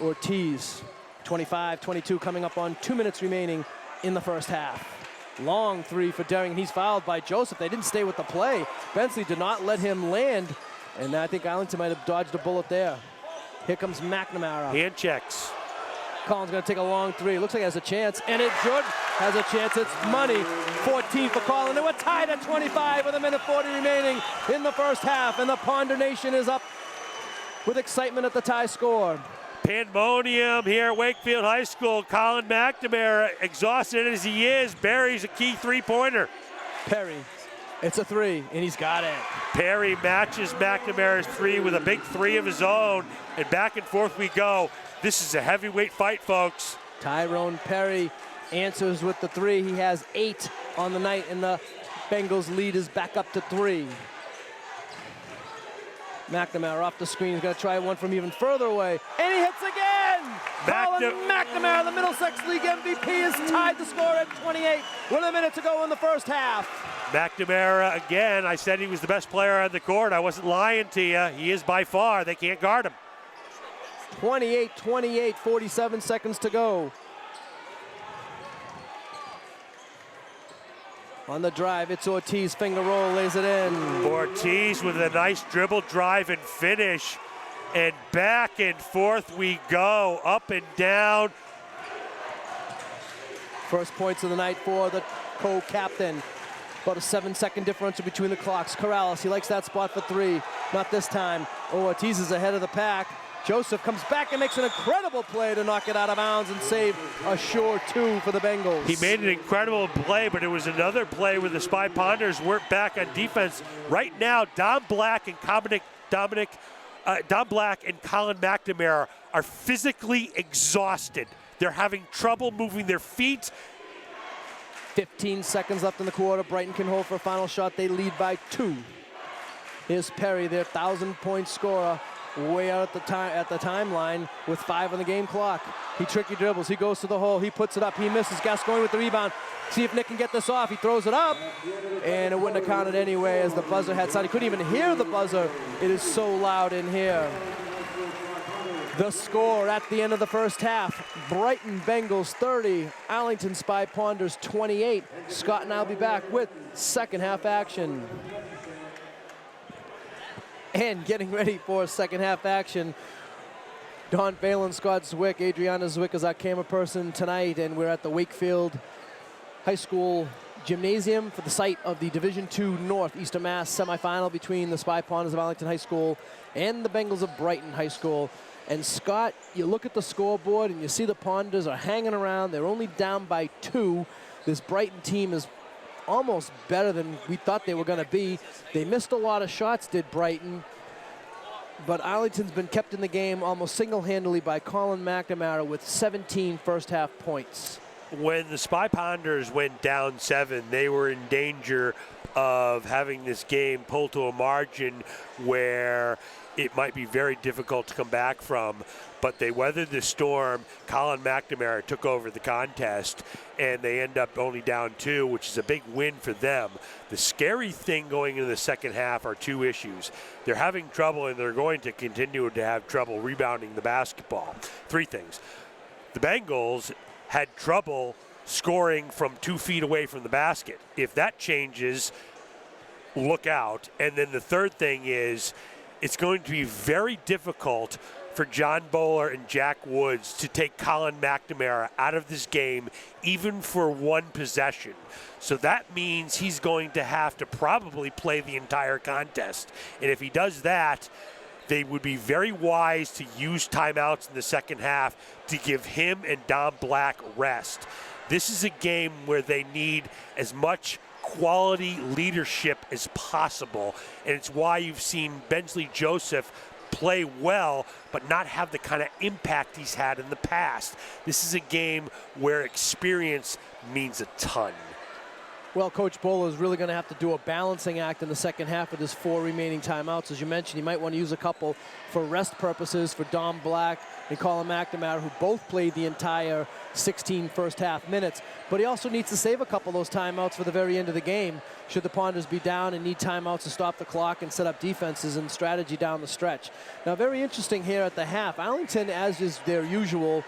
Ortiz. 25-22 coming up on 2 minutes remaining in the first half. Long 3 for Dering, and he's fouled by Joseph. They didn't stay with the play. Bensley did not let him land, and I think Arlington might have dodged a bullet there. Here comes McNamara. Hand checks. Colin's going to take a long 3. Looks like he has a chance, and it should has a chance. It's money. 14 for Colin. They were tied at 25 with 1:40 remaining in the first half, and the Ponder Nation is up with excitement at the tie score. Pandemonium here at Wakefield High School. Colin McNamara, exhausted as he is, buries a key 3-pointer. Perry, it's a 3, and he's got it. Perry matches McNamara's 3 with a big 3 of his own, and back and forth we go. This is a heavyweight fight, folks. Tyrone Perry answers with the 3. He has 8 on the night, and the Bengals lead is back up to 3. McNamara off the screen. He's going to try one from even further away. And he hits again! Colin McNamara, the Middlesex League MVP, has tied the score at 28 with a minute to go in the first half. McNamara, again, I said he was the best player on the court. I wasn't lying to you. He is by far. They can't guard him. 28-28, 47 seconds to go. On the drive, it's Ortiz, finger roll, lays it in. Ortiz with a nice dribble drive and finish. And back and forth we go, up and down. First points of the night for the co-captain. About a 7-second differential between the clocks. Corrales, he likes that spot for 3. Not this time. Oh, Ortiz is ahead of the pack. Joseph comes back and makes an incredible play to knock it out of bounds and save a sure 2 for the Bengals. He made an incredible play, but it was another play where the Spy Ponders weren't back on defense. Right now, Don Black and Colin McNamara are physically exhausted. They're having trouble moving their feet. 15 seconds left in the quarter. Brighton can hold for a final shot. They lead by 2. Here's Perry, their 1,000-point scorer, way out at the timeline with 5 on the game clock. He tricky dribbles. He goes to the hole. He puts it up. He misses. Gascoigne with the rebound. See if Nick can get this off. He throws it up, and it wouldn't have counted anyway as the buzzer had sounded. He couldn't even hear the buzzer. It is so loud in here. The score at the end of the first half, Brighton Bengals 30, Arlington Spy Ponders 28. Scott and I will be back with second half action. And getting ready for second half action, Don Phelan, Scott Zwick, Adriana Zwick is our camera person tonight, and we're at the Wakefield High School Gymnasium for the site of the Division II North Eastern Mass semifinal between the Spy Ponders of Arlington High School and the Bengals of Brighton High School. And Scott, you look at the scoreboard and you see the Ponders are hanging around. They're only down by 2. This Brighton team is almost better than we thought they were going to be. They missed a lot of shots, did Brighton. But Arlington's been kept in the game almost single-handedly by Colin McNamara with 17 first-half points. When the Spy Ponders went down 7, they were in danger of having this game pulled to a margin where it might be very difficult to come back from, but they weathered the storm. Colin McNamara took over the contest, and they end up only down 2, which is a big win for them. The scary thing going into the second half are 2 issues. They're having trouble, and they're going to continue to have trouble rebounding the basketball. 3 things. The Bengals had trouble scoring from 2 feet away from the basket. If that changes, look out. And then the third thing is, it's going to be very difficult for John Bowler and Jack Woods to take Colin McNamara out of this game, even for 1 possession. So that means he's going to have to probably play the entire contest. And if he does that, they would be very wise to use timeouts in the second half to give him and Don Black rest. This is a game where they need as much quality leadership as possible, and it's why you've seen Bensley Joseph play well but not have the kind of impact he's had in the past. This is a game where experience means a ton. Well, Coach Bowler is really going to have to do a balancing act in the second half with his 4 remaining timeouts. As you mentioned, he might want to use a couple for rest purposes for Don Black and Colin McNamara, who both played the entire 16 first half minutes. But he also needs to save a couple of those timeouts for the very end of the game, should the Ponders be down and need timeouts to stop the clock and set up defenses and strategy down the stretch. Now, very interesting here at the half. Arlington, as is their usual,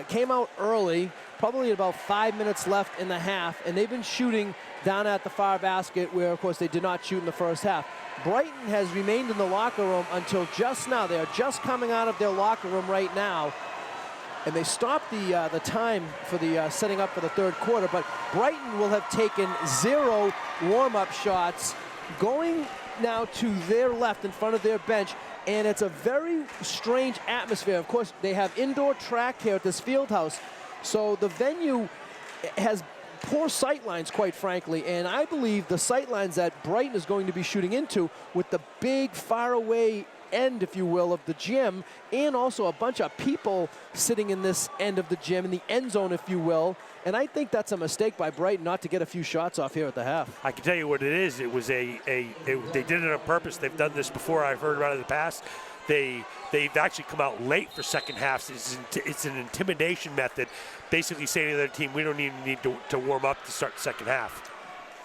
came out early, probably about 5 minutes left in the half, and they've been shooting down at the far basket where, of course, they did not shoot in the first half. Brighton has remained in the locker room until just now. They are just coming out of their locker room right now, and they stopped the time for the setting up for the third quarter, but Brighton will have taken 0 warm-up shots going now to their left in front of their bench, and it's a very strange atmosphere. Of course, they have indoor track here at this field house, so the venue has poor sight lines, quite frankly, and I believe the sight lines that Brighton is going to be shooting into with the big faraway end, if you will, of the gym, and also a bunch of people sitting in this end of the gym, in the end zone, if you will. And I think that's a mistake by Brighton not to get a few shots off here at the half. I can tell you what it is. It was they did it on purpose. They've done this before. I've heard about it in the past. They've actually come out late for second halves. It's an intimidation method, basically saying to their team, we don't even need to warm up to start the second half.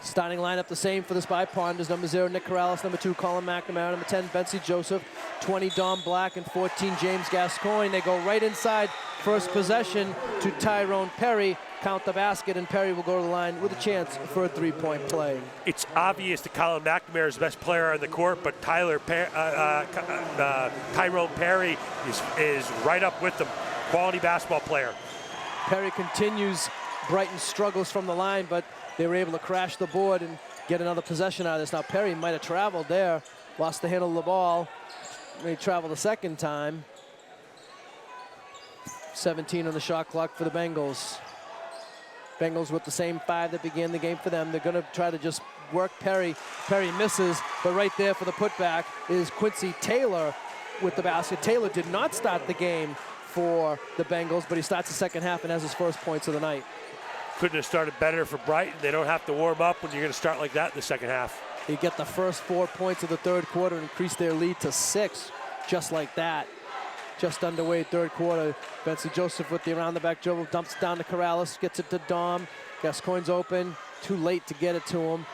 Starting lineup the same for the Spy Ponders. Number 0, Nick Corrales. Number 2, Colin McNamara. Number 10, Bensley Joseph. 20, Don Black. And 14, James Gascoigne. They go right inside first possession to Tyrone Perry. Count the basket, and Perry will go to the line with a chance for a 3-point play. It's obvious that Colin McNamara is the best player on the court, but Tyrone Perry is right up with them. Quality basketball player. Perry continues Brighton's struggles from the line, but they were able to crash the board and get another possession out of this. Now, Perry might have traveled there, lost the handle of the ball, may travel the second time. 17 on the shot clock for the Bengals. Bengals with the same 5 that began the game for them. They're going to try to just work Perry. Perry misses, but right there for the putback is Quincy Taylor with the basket. Taylor did not start the game for the Bengals, but he starts the second half and has his first points of the night. Couldn't have started better for Brighton. They don't have to warm up when you're going to start like that in the second half. They get the first 4 points of the third quarter and increase their lead to 6, just like that. Just underway, third quarter. Bensley Joseph with the around the back dribble, dumps down to Corrales, gets it to Dom. Gascoigne's open, too late to get it to him.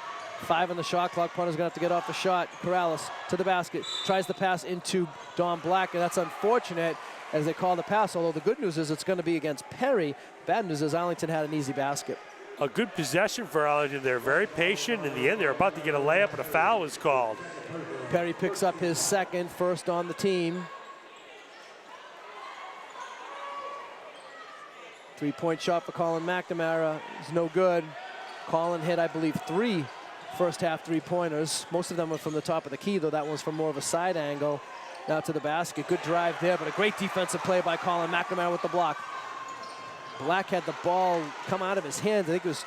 5 on the shot clock. Punter's gonna have to get off the shot. Corrales to the basket, tries the pass into Dom Black, and that's unfortunate as they call the pass, although the good news is it's gonna be against Perry. Bad news is Arlington had an easy basket. A good possession for Arlington. They're very patient. In the end, they're about to get a layup, and a foul was called. Perry picks up his second, first on the team. 3-point shot for Colin McNamara is no good. Colin hit, I believe, 3 first half 3-pointers. Most of them were from the top of the key, though that one's from more of a side angle. Now to the basket. Good drive there, but a great defensive play by Colin McNamara with the block. Black had the ball come out of his hands. I think he was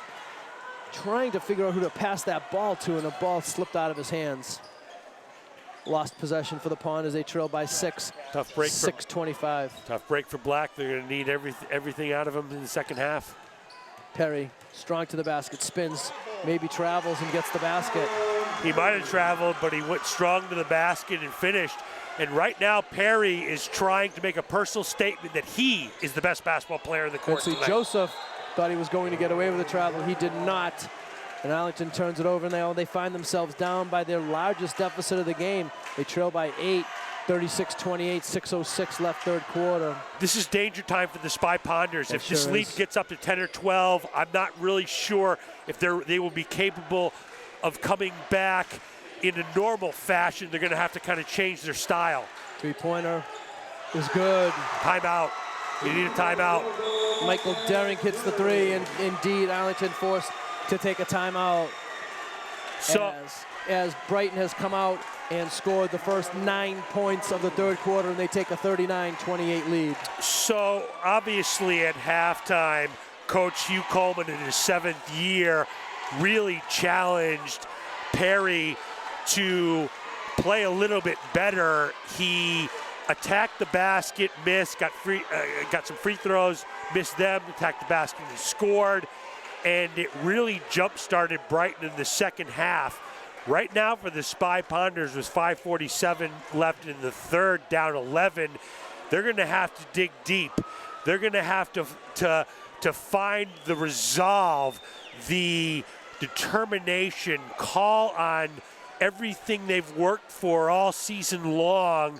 trying to figure out who to pass that ball to, and the ball slipped out of his hands. Lost possession for the Pond as they trail by 6. Tough break. 6:25. Tough break for Black. They're going to need everything out of him in the second half. Perry, strong to the basket, spins, maybe travels and gets the basket. He might have traveled, but he went strong to the basket and finished. And right now, Perry is trying to make a personal statement that he is the best basketball player in the court tonight. Joseph thought he was going to get away with the travel. He did not. And Arlington turns it over, and they find themselves down by their largest deficit of the game. They trail by 8, 36-28, 6:06 left third quarter. This is danger time for the Spy Ponders. If this lead is. gets up to 10 or 12, I'm not really sure if they will be capable of coming back in a normal fashion. They're going to have to kind of change their style. 3-pointer is good. Timeout. You need a timeout. Michael Derring hits the 3, and indeed Arlington forced to take a timeout. So as Brighton has come out and scored the first 9 points of the third quarter, and they take a 39-28 lead. So obviously at halftime, Coach Hugh Coleman in his 7th year really challenged Perry to play a little bit better. He attacked the basket, missed, got some free throws, missed them, attacked the basket and scored. And it really jump-started Brighton in the second half. Right now for the Spy Ponders with 5:47 left in the third, down 11. They're going to have to dig deep. They're going to have to find the resolve, the determination, call on everything they've worked for all season long,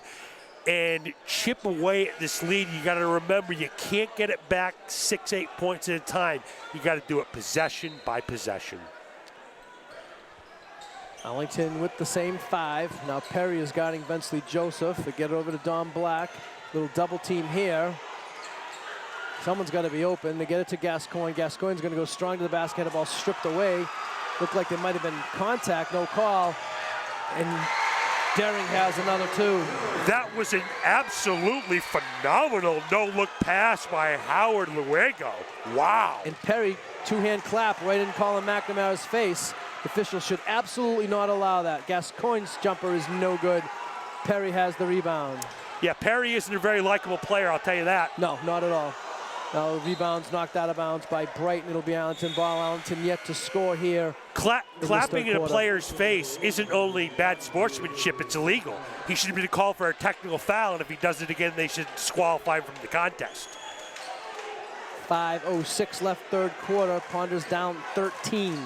and chip away at this lead. You got to remember, you can't get it back 6, 8 points at a time. You got to do it possession by possession. Arlington with the same 5. Now Perry is guarding Bensley Joseph. They get it over to Dom Black. Little double team here. Someone's got to be open. They get it to Gascoigne. Gascoigne's going to go strong to the basket. The ball stripped away. Looked like there might have been contact, no call. And Derring has another 2. That was an absolutely phenomenal no-look pass by Howard Luego. Wow. And Perry, 2-hand clap right in Colin McNamara's face. Officials should absolutely not allow that. Gascoigne's jumper is no good. Perry has the rebound. Yeah, Perry isn't a very likable player, I'll tell you that. No, not at all. Now rebounds knocked out of bounds by Brighton. It'll be Arlington ball. Arlington yet to score here. Clapping in a player's face isn't only bad sportsmanship, it's illegal. He should be called for a technical foul, and if he does it again, they should disqualify him from the contest. 5:06 left third quarter. Ponders down 13.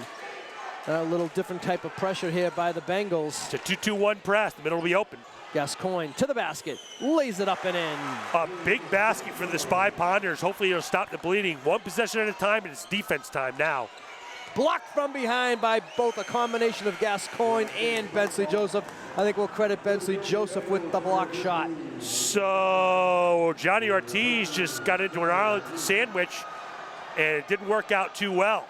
A little different type of pressure here by the Bengals. It's a 2-2-1 press. The middle will be open. Gascoigne to the basket, lays it up and in. A big basket for the Spy Ponders. Hopefully it'll stop the bleeding. One possession at a time, and it's defense time now. Blocked from behind by both a combination of Gascoigne and Bensley Joseph. I think we'll credit Bensley Joseph with the block shot. So Johnny Ortiz just got into an Arlington sandwich, and it didn't work out too well.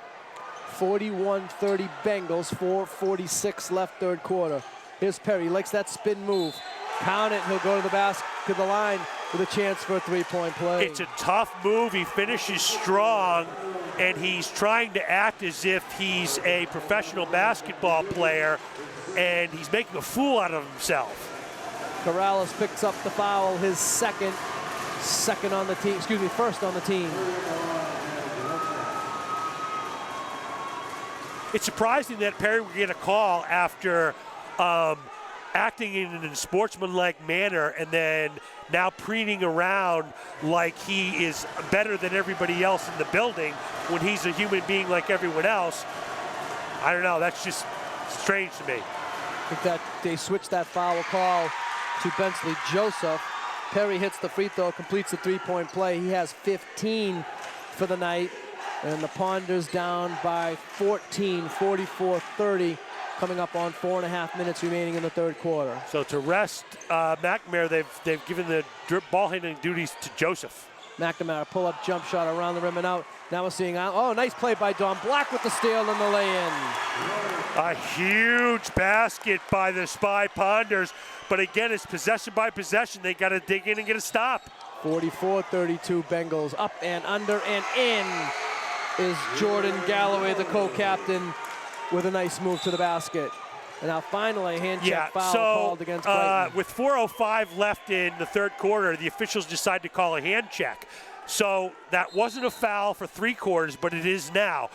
41-30 Bengals, 4:46 left third quarter. Here's Perry, likes that spin move. Count it, he'll go to the basket, to the line. with a chance for a three-point play. It's a tough move. He finishes strong, and he's trying to act as if he's a professional basketball player, and he's making a fool out of himself. Corrales picks up the foul, his second on the team, excuse me, first on the team. It's surprising that Perry would get a call after acting in a sportsmanlike manner and then now preening around like he is better than everybody else in the building when he's a human being like everyone else. I don't know, that's just strange to me. I think that they switched that foul call to Bensley Joseph. Perry hits the free throw, completes the three-point play. He has 15 for the night, and the Ponders down by 14, 44-30, coming up on 4.5 minutes remaining in the third quarter. So to rest McNamara, they've given the ball handling duties to Joseph. McNamara pull-up jump shot around the rim and out. Now we're seeing, oh, nice play by Don Black with the steal and the lay-in. A huge basket by the Spy Ponders, but again, it's possession by possession. They got to dig in and get a stop. 44-32 Bengals, up and under and in is Jordan Galloway, the co-captain, with a nice move to the basket. And now finally a hand check foul called against Brighton. With 4:05 left in the third quarter, the officials decide to call a hand check. So that wasn't a foul for 3 quarters, but it is now.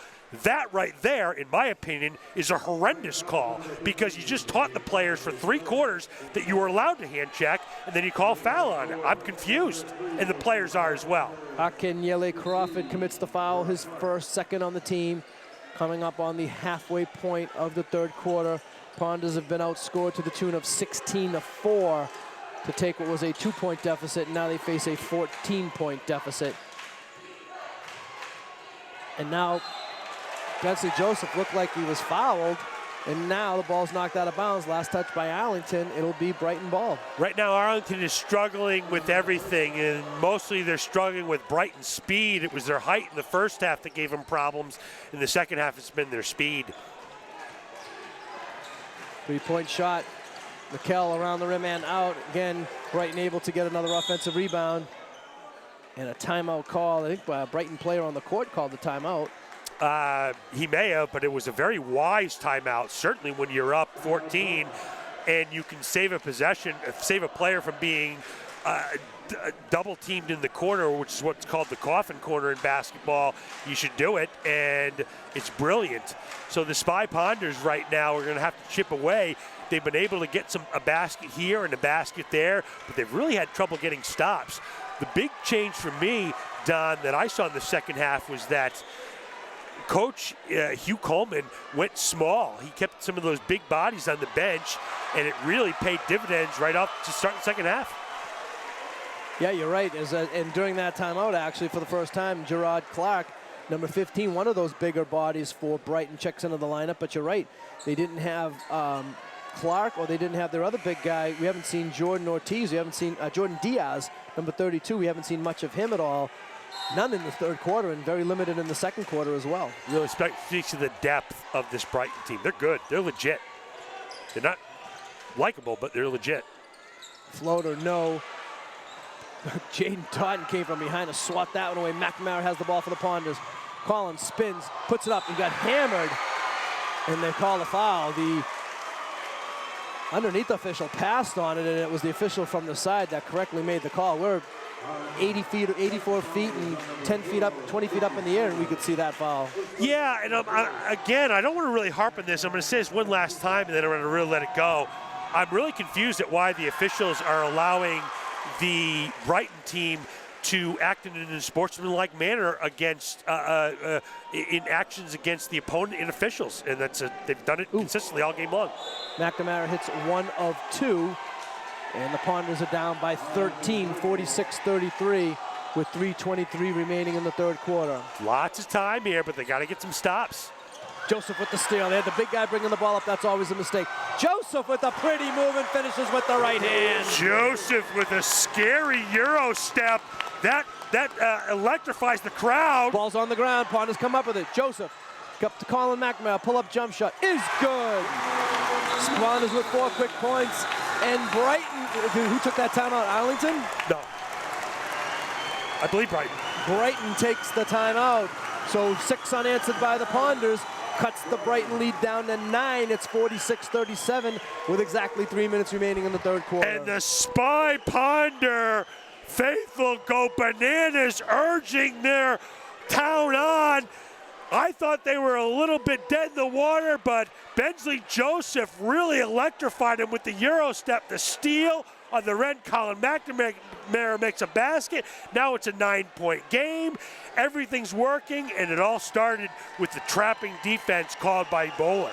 That right there, in my opinion, is a horrendous call because you just taught the players for 3 quarters that you were allowed to hand check, and then you call foul on it. I'm confused, and the players are as well. Akinyele Crawford commits the foul, his second on the team, coming up on the halfway point of the third quarter. Ponders have been outscored to the tune of 16-4 to take what was a 2-point deficit, and now they face a 14-point deficit. And now Bensley Joseph looked like he was fouled, and now the ball's knocked out of bounds. Last touch by Arlington. It'll be Brighton ball. Right now, Arlington is struggling with everything, and mostly they're struggling with Brighton's speed. It was their height in the first half that gave them problems. In the second half, it's been their speed. 3-point shot. Mikel around the rim and out. Again, Brighton able to get another offensive rebound. And a timeout call. I think a Brighton player on the court called the timeout. He may have, but it was a very wise timeout. Certainly when you're up 14 and you can save a possession, save a player from being double teamed in the corner, which is what's called the coffin corner in basketball, you should do it, and it's brilliant. So the Spy Ponders right now are going to have to chip away. They've been able to get a basket here and a basket there, but they've really had trouble getting stops. The big change for me, Don, that I saw in the second half was that Coach Hugh Coleman went small. He kept some of those big bodies on the bench, and it really paid dividends right off to start the second half. Yeah, you're right. And during that timeout, actually, for the first time, Gerard Clark, number 15, one of those bigger bodies for Brighton, checks into the lineup. But you're right. They didn't have Clark, or they didn't have their other big guy. We haven't seen Jordan Ortiz. We haven't seen Jordan Diaz, number 32. We haven't seen much of him at all. None in the third quarter, and very limited in the second quarter as well. Really speaks to the depth of this Brighton team. They're good. They're legit. They're not likable, but they're legit. Floater, no. Jaden Totten came from behind to swat that one away. McNamara has the ball for the Ponders. Collins spins, puts it up, and got hammered. And they call the foul. The underneath official passed on it, and it was the official from the side that correctly made the call. We're 80 feet, 84 feet, and 10 feet up, 20 feet up in the air, and we could see that foul. Yeah, and again, I don't want to really harp on this. I'm going to say this one last time, and then I'm going to really let it go. I'm really confused at why the officials are allowing the Brighton team to act in a sportsmanlike manner against in actions against the opponent and officials, and they've done it consistently all game long. McNamara hits 1 of 2, and the Ponders are down by 13, 46-33, with 3:23 remaining in the third quarter. Lots of time here, but they got to get some stops. Joseph with the steal. They had the big guy bringing the ball up. That's always a mistake. Joseph with a pretty move and finishes with the right hand. Joseph with a scary Euro step. That electrifies the crowd. Ball's on the ground. Ponders come up with it. Joseph up to Colin McNamara. Pull-up jump shot is good. Ponders with 4 quick points. And Brighton, who took that timeout? Arlington? No. I believe Brighton. Brighton takes the timeout. So 6 unanswered by the Ponders. Cuts the Brighton lead down to 9. It's 46-37 with exactly 3 minutes remaining in the third quarter. And the Spy Ponder faithful go bananas, urging their town on. I thought they were a little bit dead in the water, but Bensley Joseph really electrified him with the Euro step. The steal on the red. Colin McNamara makes a basket. Now it's a 9-point game. Everything's working, and it all started with the trapping defense called by Bowler.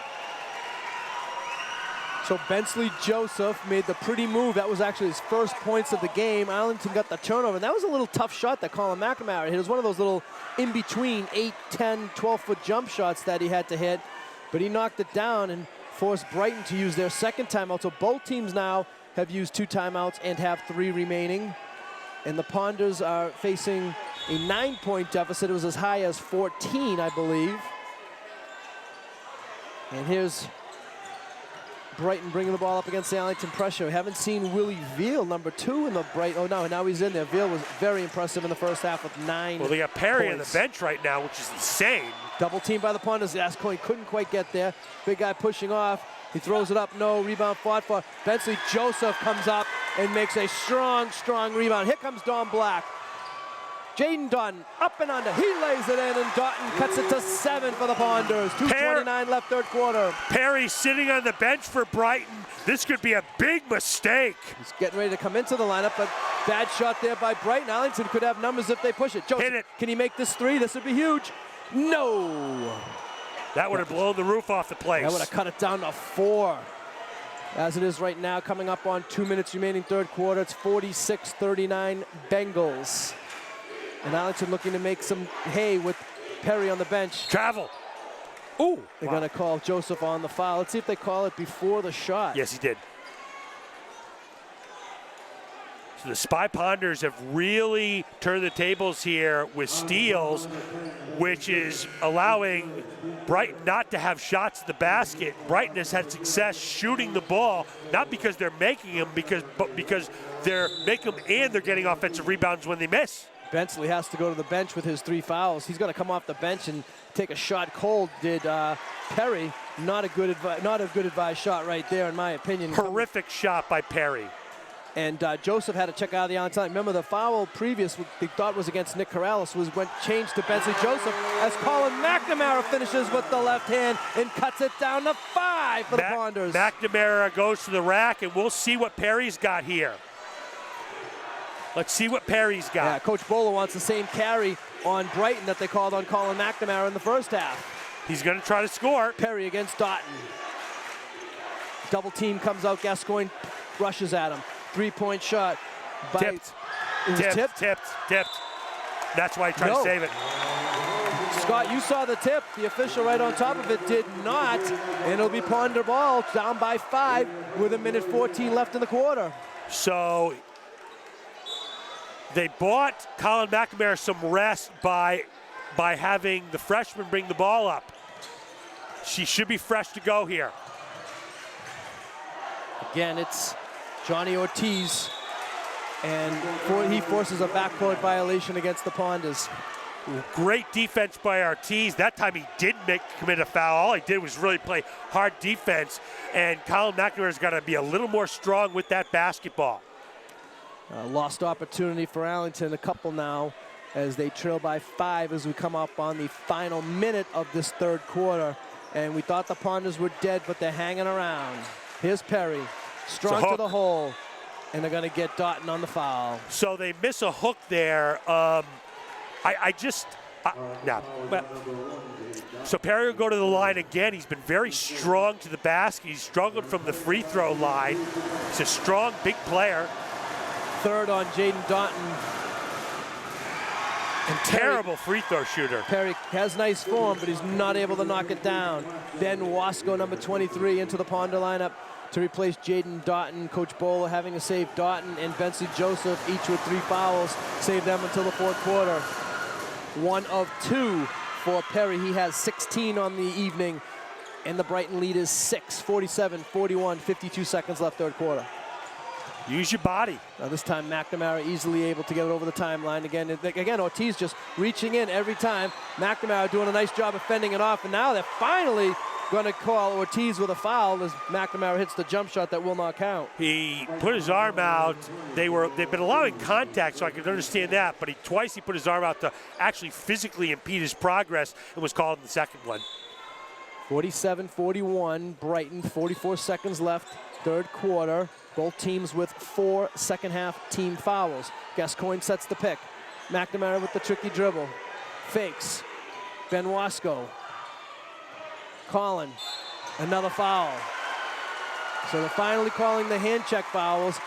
So Bensley Joseph made the pretty move. That was actually his first points of the game. Arlington got the turnover, and that was a little tough shot that Colin McNamara hit. It was one of those little in-between 8, 10, 12-foot jump shots that he had to hit, but he knocked it down and forced Brighton to use their second timeout. So both teams now have used 2 timeouts and have 3 remaining. And the Ponders are facing a 9-point deficit. It was as high as 14, I believe. And here's Brighton bringing the ball up against the Arlington pressure. We haven't seen Willie Veal, number 2 in the Brighton. Oh, no, now he's in there. Veal was very impressive in the first half with 9 Well, they got Perry points. on the bench right now, which is insane. Double team by the Ponders. Gascoigne couldn't quite get there. Big guy pushing off. He throws it up. No. Rebound fought for. Bensley Joseph comes up and makes a strong, strong rebound. Here comes Don Black. Jaden Dutton up and under. He lays it in, and Dutton cuts it to 7 for the Ponders. 2:29 left third quarter. Perry sitting on the bench for Brighton. This could be a big mistake. He's getting ready to come into the lineup, but bad shot there by Brighton. Arlington could have numbers if they push it. Joseph, Hit it. Can he make this 3? This would be huge. No. That would have blown the roof off the place. That would have cut it down to 4. As it is right now, coming up on 2 minutes remaining third quarter, it's 46-39 Bengals. And Arlington looking to make some hay with Perry on the bench. Travel. Ooh. They're going to call Joseph on the foul. Let's see if they call it before the shot. Yes, he did. So the Spy Ponders have really turned the tables here with steals, which is allowing Brighton not to have shots at the basket. Brighton has had success shooting the ball, not because they're making them, but because they're making them and they're getting offensive rebounds when they miss. Bensley has to go to the bench with his 3 fouls. He's going to come off the bench and take a shot cold. Did Perry. Not a good advised shot right there, in my opinion. Horrific shot by Perry. And Joseph had to check out of the Arlington line. Remember, the foul previous, they thought was against Nick Corrales, went changed to Bensley Joseph as Colin McNamara finishes with the left hand and cuts it down to 5 for the Ponders. McNamara goes to the rack, and we'll see what Perry's got here. Let's see what Perry's got. Yeah, Coach Bowler wants the same carry on Brighton that they called on Colin McNamara in the first half. He's going to try to score. Perry against Dutton. Double team comes out. Gascoigne rushes at him. 3-point shot. Tipped. Tipped. That's why he tried to save it. Scott, you saw the tip. The official right on top of it did not. And it'll be Ponder ball down by 5 with 1:14 left in the quarter. So they bought Colin McNamara some rest by having the freshman bring the ball up. She should be fresh to go here. Again, it's Johnny Ortiz, and he forces a backcourt violation against the Ponders. Great defense by Ortiz. That time he didn't commit a foul. All he did was really play hard defense, and Colin McNamara's got to be a little more strong with that basketball. Lost opportunity for Arlington, a couple now, as they trail by 5 as we come up on the final minute of this third quarter. And we thought the Ponders were dead, but they're hanging around. Here's Perry, strong to the hole, and they're going to get Dutton on the foul. So they miss a hook there. So Perry will go to the line again. He's been very strong to the basket. He's struggled from the free throw line. He's a strong, big player. Third on Jaden Dutton. And terrible free throw shooter. Perry has nice form, but he's not able to knock it down. Ben Wasco, number 23, into the Ponder lineup to replace Jaden Dutton. Coach Bowler having to save Dutton and Bensley Joseph, each with 3 fouls, save them until the fourth quarter. 1 of 2 for Perry. He has 16 on the evening, and the Brighton lead is 6, 47-41, 52 seconds left third quarter. Use your body. Now this time McNamara easily able to get it over the timeline. Again, Ortiz just reaching in every time. McNamara doing a nice job of fending it off, and now they're finally going to call Ortiz with a foul as McNamara hits the jump shot that will not count. He put his arm out. They've been allowing contact, so I can understand that, but twice he put his arm out to actually physically impede his progress and was called in the second one. 47-41, Brighton, 44 seconds left, third quarter. Both teams with 4 second-half team fouls. Gascoigne sets the pick. McNamara with the tricky dribble. Fakes. Ben Wasco. Collin. Another foul. So they're finally calling the hand check fouls.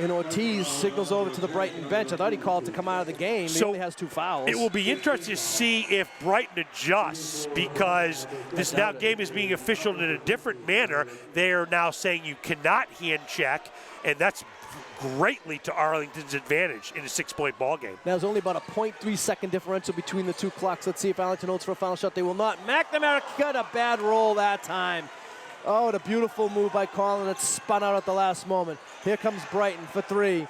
And Ortiz signals over to the Brighton bench. I thought he called to come out of the game. He only has 2 fouls. It will be interesting to see if Brighton adjusts, because this now game is being officialed in a different manner. They are now saying you cannot hand check, and that's greatly to Arlington's advantage in a 6-point ball game. Now there's only about a 0.3 second differential between the two clocks. Let's see if Arlington holds for a final shot. They will not. McNamara got a bad roll that time. Oh, what a beautiful move by Collin. It spun out at the last moment. Here comes Brighton for 3.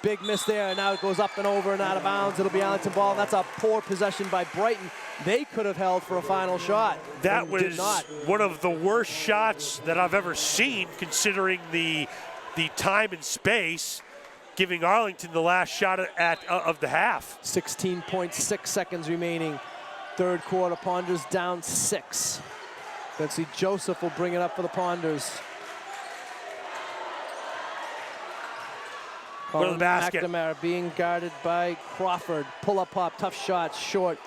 Big miss there, and now it goes up and over and out of bounds. It'll be Arlington ball, and that's a poor possession by Brighton. They could have held for a final shot. That was one of the worst shots that I've ever seen, considering the time and space, giving Arlington the last shot of the half. 16.6 seconds remaining. Third quarter, Ponders down 6. Let's see, Joseph will bring it up for the Ponders. Go to the basket. McNamara being guarded by Crawford. Pull-up pop, tough shot, short.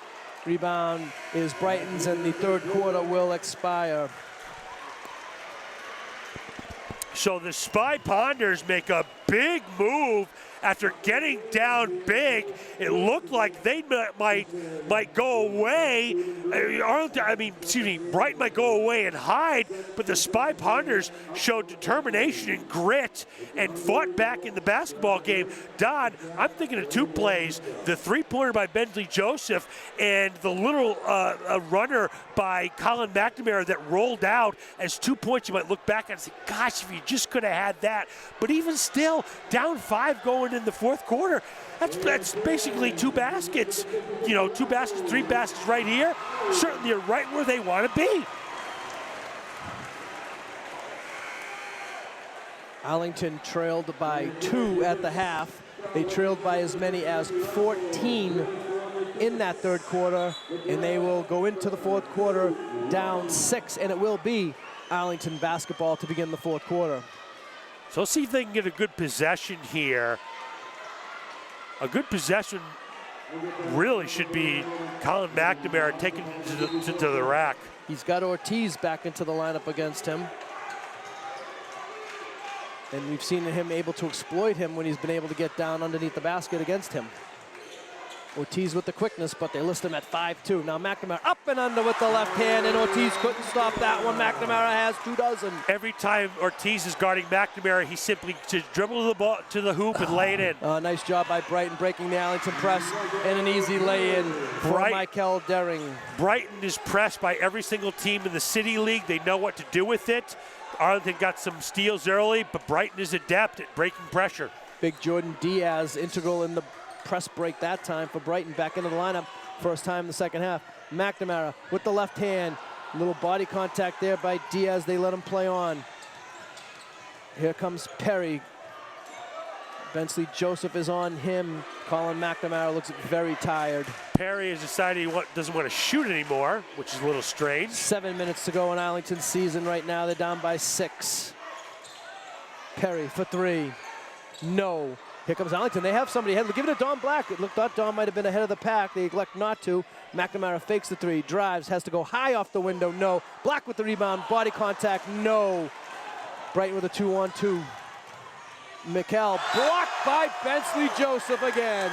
Rebound is Brighton's, and the third quarter will expire. So the Spy Ponders make a big move after getting down big. It looked like they might go away. Brighton might go away and hide, but the Spy Ponders showed determination and grit and fought back in the basketball game. Don, I'm thinking of 2 plays: the 3-pointer by Bensley Joseph and the little runner by Colin McNamara that rolled out as 2 points. You might look back and say, gosh, if you just could have had that. But even still, down 5 going in the fourth quarter, that's basically 2 baskets. 2 baskets, 3 baskets right here. Certainly are right where they want to be. Arlington trailed by 2 at the half. They trailed by as many as 14 in that third quarter, and they will go into the fourth quarter down 6, and it will be Arlington basketball to begin the fourth quarter. So let's see if they can get a good possession here. A good possession really should be Colin McNamara taking it to the rack. He's got Ortiz back into the lineup against him. And we've seen him able to exploit him when he's been able to get down underneath the basket against him. Ortiz with the quickness, but they list him at 5'2". Now McNamara up and under with the left hand, and Ortiz couldn't stop that one. McNamara has 2 dozen. Every time Ortiz is guarding McNamara, he simply just dribble the ball to the hoop and lay it in. Nice job by Brighton breaking the Arlington press, and an easy lay-in for Michael Dering. Brighton is pressed by every single team in the City League. They know what to do with it. Arlington got some steals early, but Brighton is adept at breaking pressure. Big Jordan Diaz integral in the press break that time for Brighton, back into the lineup. First time in the second half. McNamara with the left hand. Little body contact there by Diaz. They let him play on. Here comes Perry. Bensley Joseph is on him. Colin McNamara looks very tired. Perry has decided he doesn't want to shoot anymore, which is a little strange. 7 minutes to go in Arlington's season right now. They're down by 6. Perry for 3. No. Here comes Arlington. They have somebody ahead. We'll give it to Don Black. It looked like Don might have been ahead of the pack. They elect not to. McNamara fakes the 3, drives, has to go high off the window. No. Black with the rebound. Body contact. No. Brighton with a 2-on-2. Mikkel blocked by Bensley Joseph again.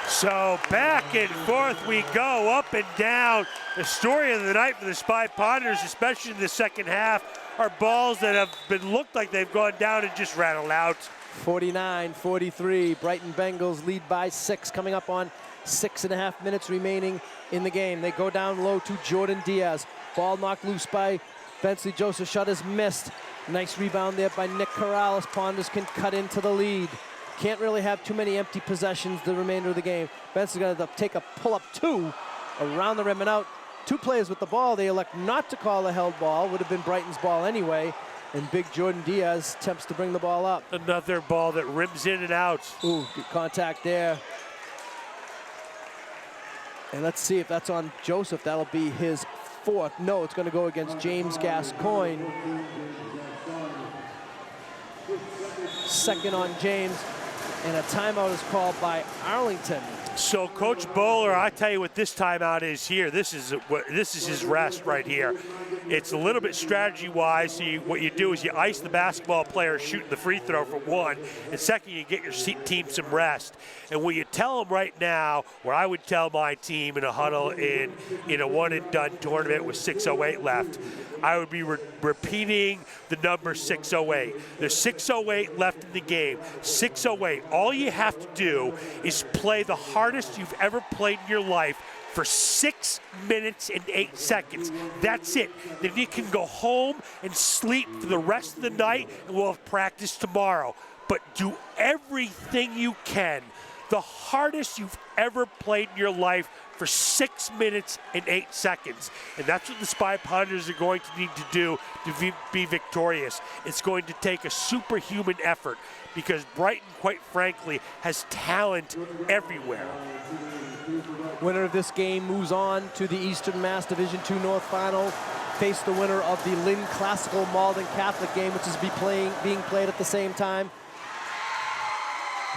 So back and forth we go, up and down. The story of the night for the Spy Ponders, especially in the second half, are balls that have been looked like they've gone down and just rattled out. 49-43, Brighton Bengals lead by 6, coming up on 6.5 minutes remaining in the game. They go down low to Jordan Diaz. Ball knocked loose by Bensley Joseph shot is missed. Nice rebound there by Nick Corrales. Ponders can cut into the lead. Can't really have too many empty possessions the remainder of the game. Bensley's got to take a pull-up 2 around the rim and out. 2 players with the ball. They elect not to call a held ball. Would have been Brighton's ball anyway. And big Jordan Diaz attempts to bring the ball up. Another ball that rims in and out. Ooh, good contact there. And let's see if that's on Joseph. That'll be his 4th. No, it's going to go against James Gascoigne. 2nd on James. And a timeout is called by Arlington. So Coach Bowler, I tell you what this timeout is here. This is his rest right here. It's a little bit strategy-wise. So what you do is you ice the basketball player shooting the free throw for 1, and 2nd, you get your team some rest. And what you tell them right now, where I would tell my team in a huddle in a one-and-done tournament with 6:08 left, I would be repeating the number 6:08. There's 6:08 left in the game. 6:08. All you have to do is play the hardest you've ever played in your life for 6 minutes and 8 seconds. That's it. Then you can go home and sleep for the rest of the night, and we'll have practice tomorrow. But do everything you can, the hardest you've ever played in your life, for 6 minutes and 8 seconds. And that's what the Spy Ponders are going to need to do to be victorious. It's going to take a superhuman effort because Brighton, quite frankly, has talent everywhere. Winner of this game moves on to the Eastern Mass Division II North Final. Face the winner of the Lynn Classical Malden Catholic game, which is being played at the same time.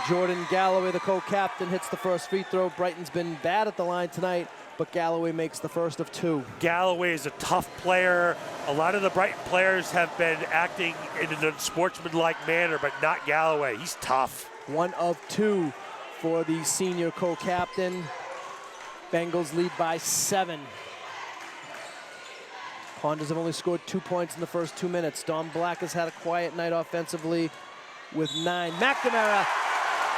Jordan Galloway, the co-captain, hits the first free throw. Brighton's been bad at the line tonight, but Galloway makes the first of 2. Galloway is a tough player. A lot of the Brighton players have been acting in an unsportsmanlike manner, but not Galloway. He's tough. 1 of 2 for the senior co-captain. Bengals lead by 7. Ponders have only scored 2 points in the first 2 minutes. Dom Black has had a quiet night offensively with 9. McNamara,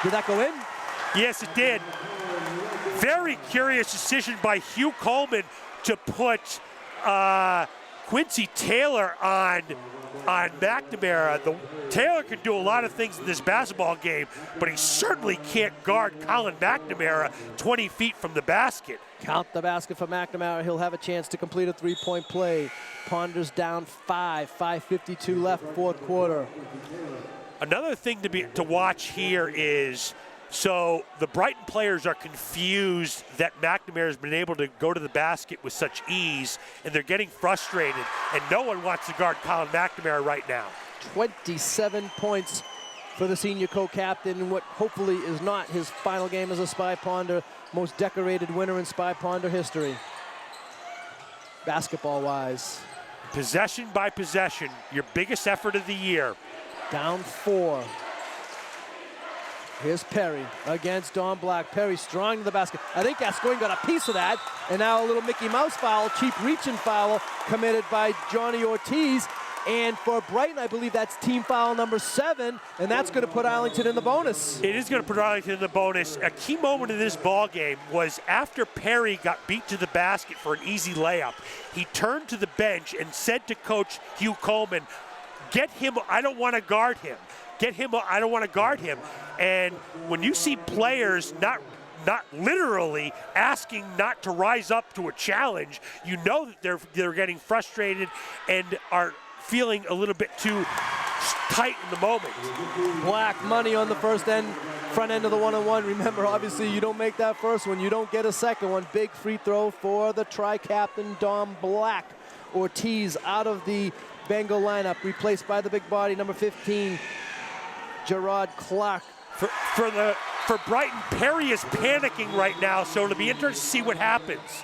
did that go in? Yes, it did. Very curious decision by Hugh Coleman to put Quincy Taylor on McNamara. Taylor can do a lot of things in this basketball game, but he certainly can't guard Colin McNamara 20 feet from the basket. Count the basket for McNamara. He'll have a chance to complete a 3-point play. Ponders down 5, 5:52 left, 4th quarter. Another thing to watch here is, so the Brighton players are confused that McNamara has been able to go to the basket with such ease, and they're getting frustrated, and no one wants to guard Colin McNamara right now. 27 points for the senior co-captain in what hopefully is not his final game as a Spy Ponder, most decorated winner in Spy Ponder history, basketball-wise. Possession by possession, your biggest effort of the year. Down 4. Here's Perry against Don Black. Perry strong to the basket. I think Gascoigne got a piece of that. And now a little Mickey Mouse foul, cheap reaching foul committed by Johnny Ortiz. And for Brighton, I believe that's team foul number 7, and that's going to put Arlington in the bonus. It is going to put Arlington in the bonus. A key moment in this ball game was after Perry got beat to the basket for an easy layup, he turned to the bench and said to Coach Hugh Coleman, "Get him, I don't want to guard him. Get him, I don't want to guard him." And when you see players not literally asking not to rise up to a challenge, you know that they're getting frustrated and are feeling a little bit too tight in the moment. Black money on the front end of the one-on-one. Remember, obviously, you don't make that first one, you don't get a second one. Big free throw for the tri-captain, Dom Black. Ortiz out of the Bengal lineup, replaced by the big body, number 15, Gerard Clark. For Brighton, Perry is panicking right now, so it'll be interesting to see what happens.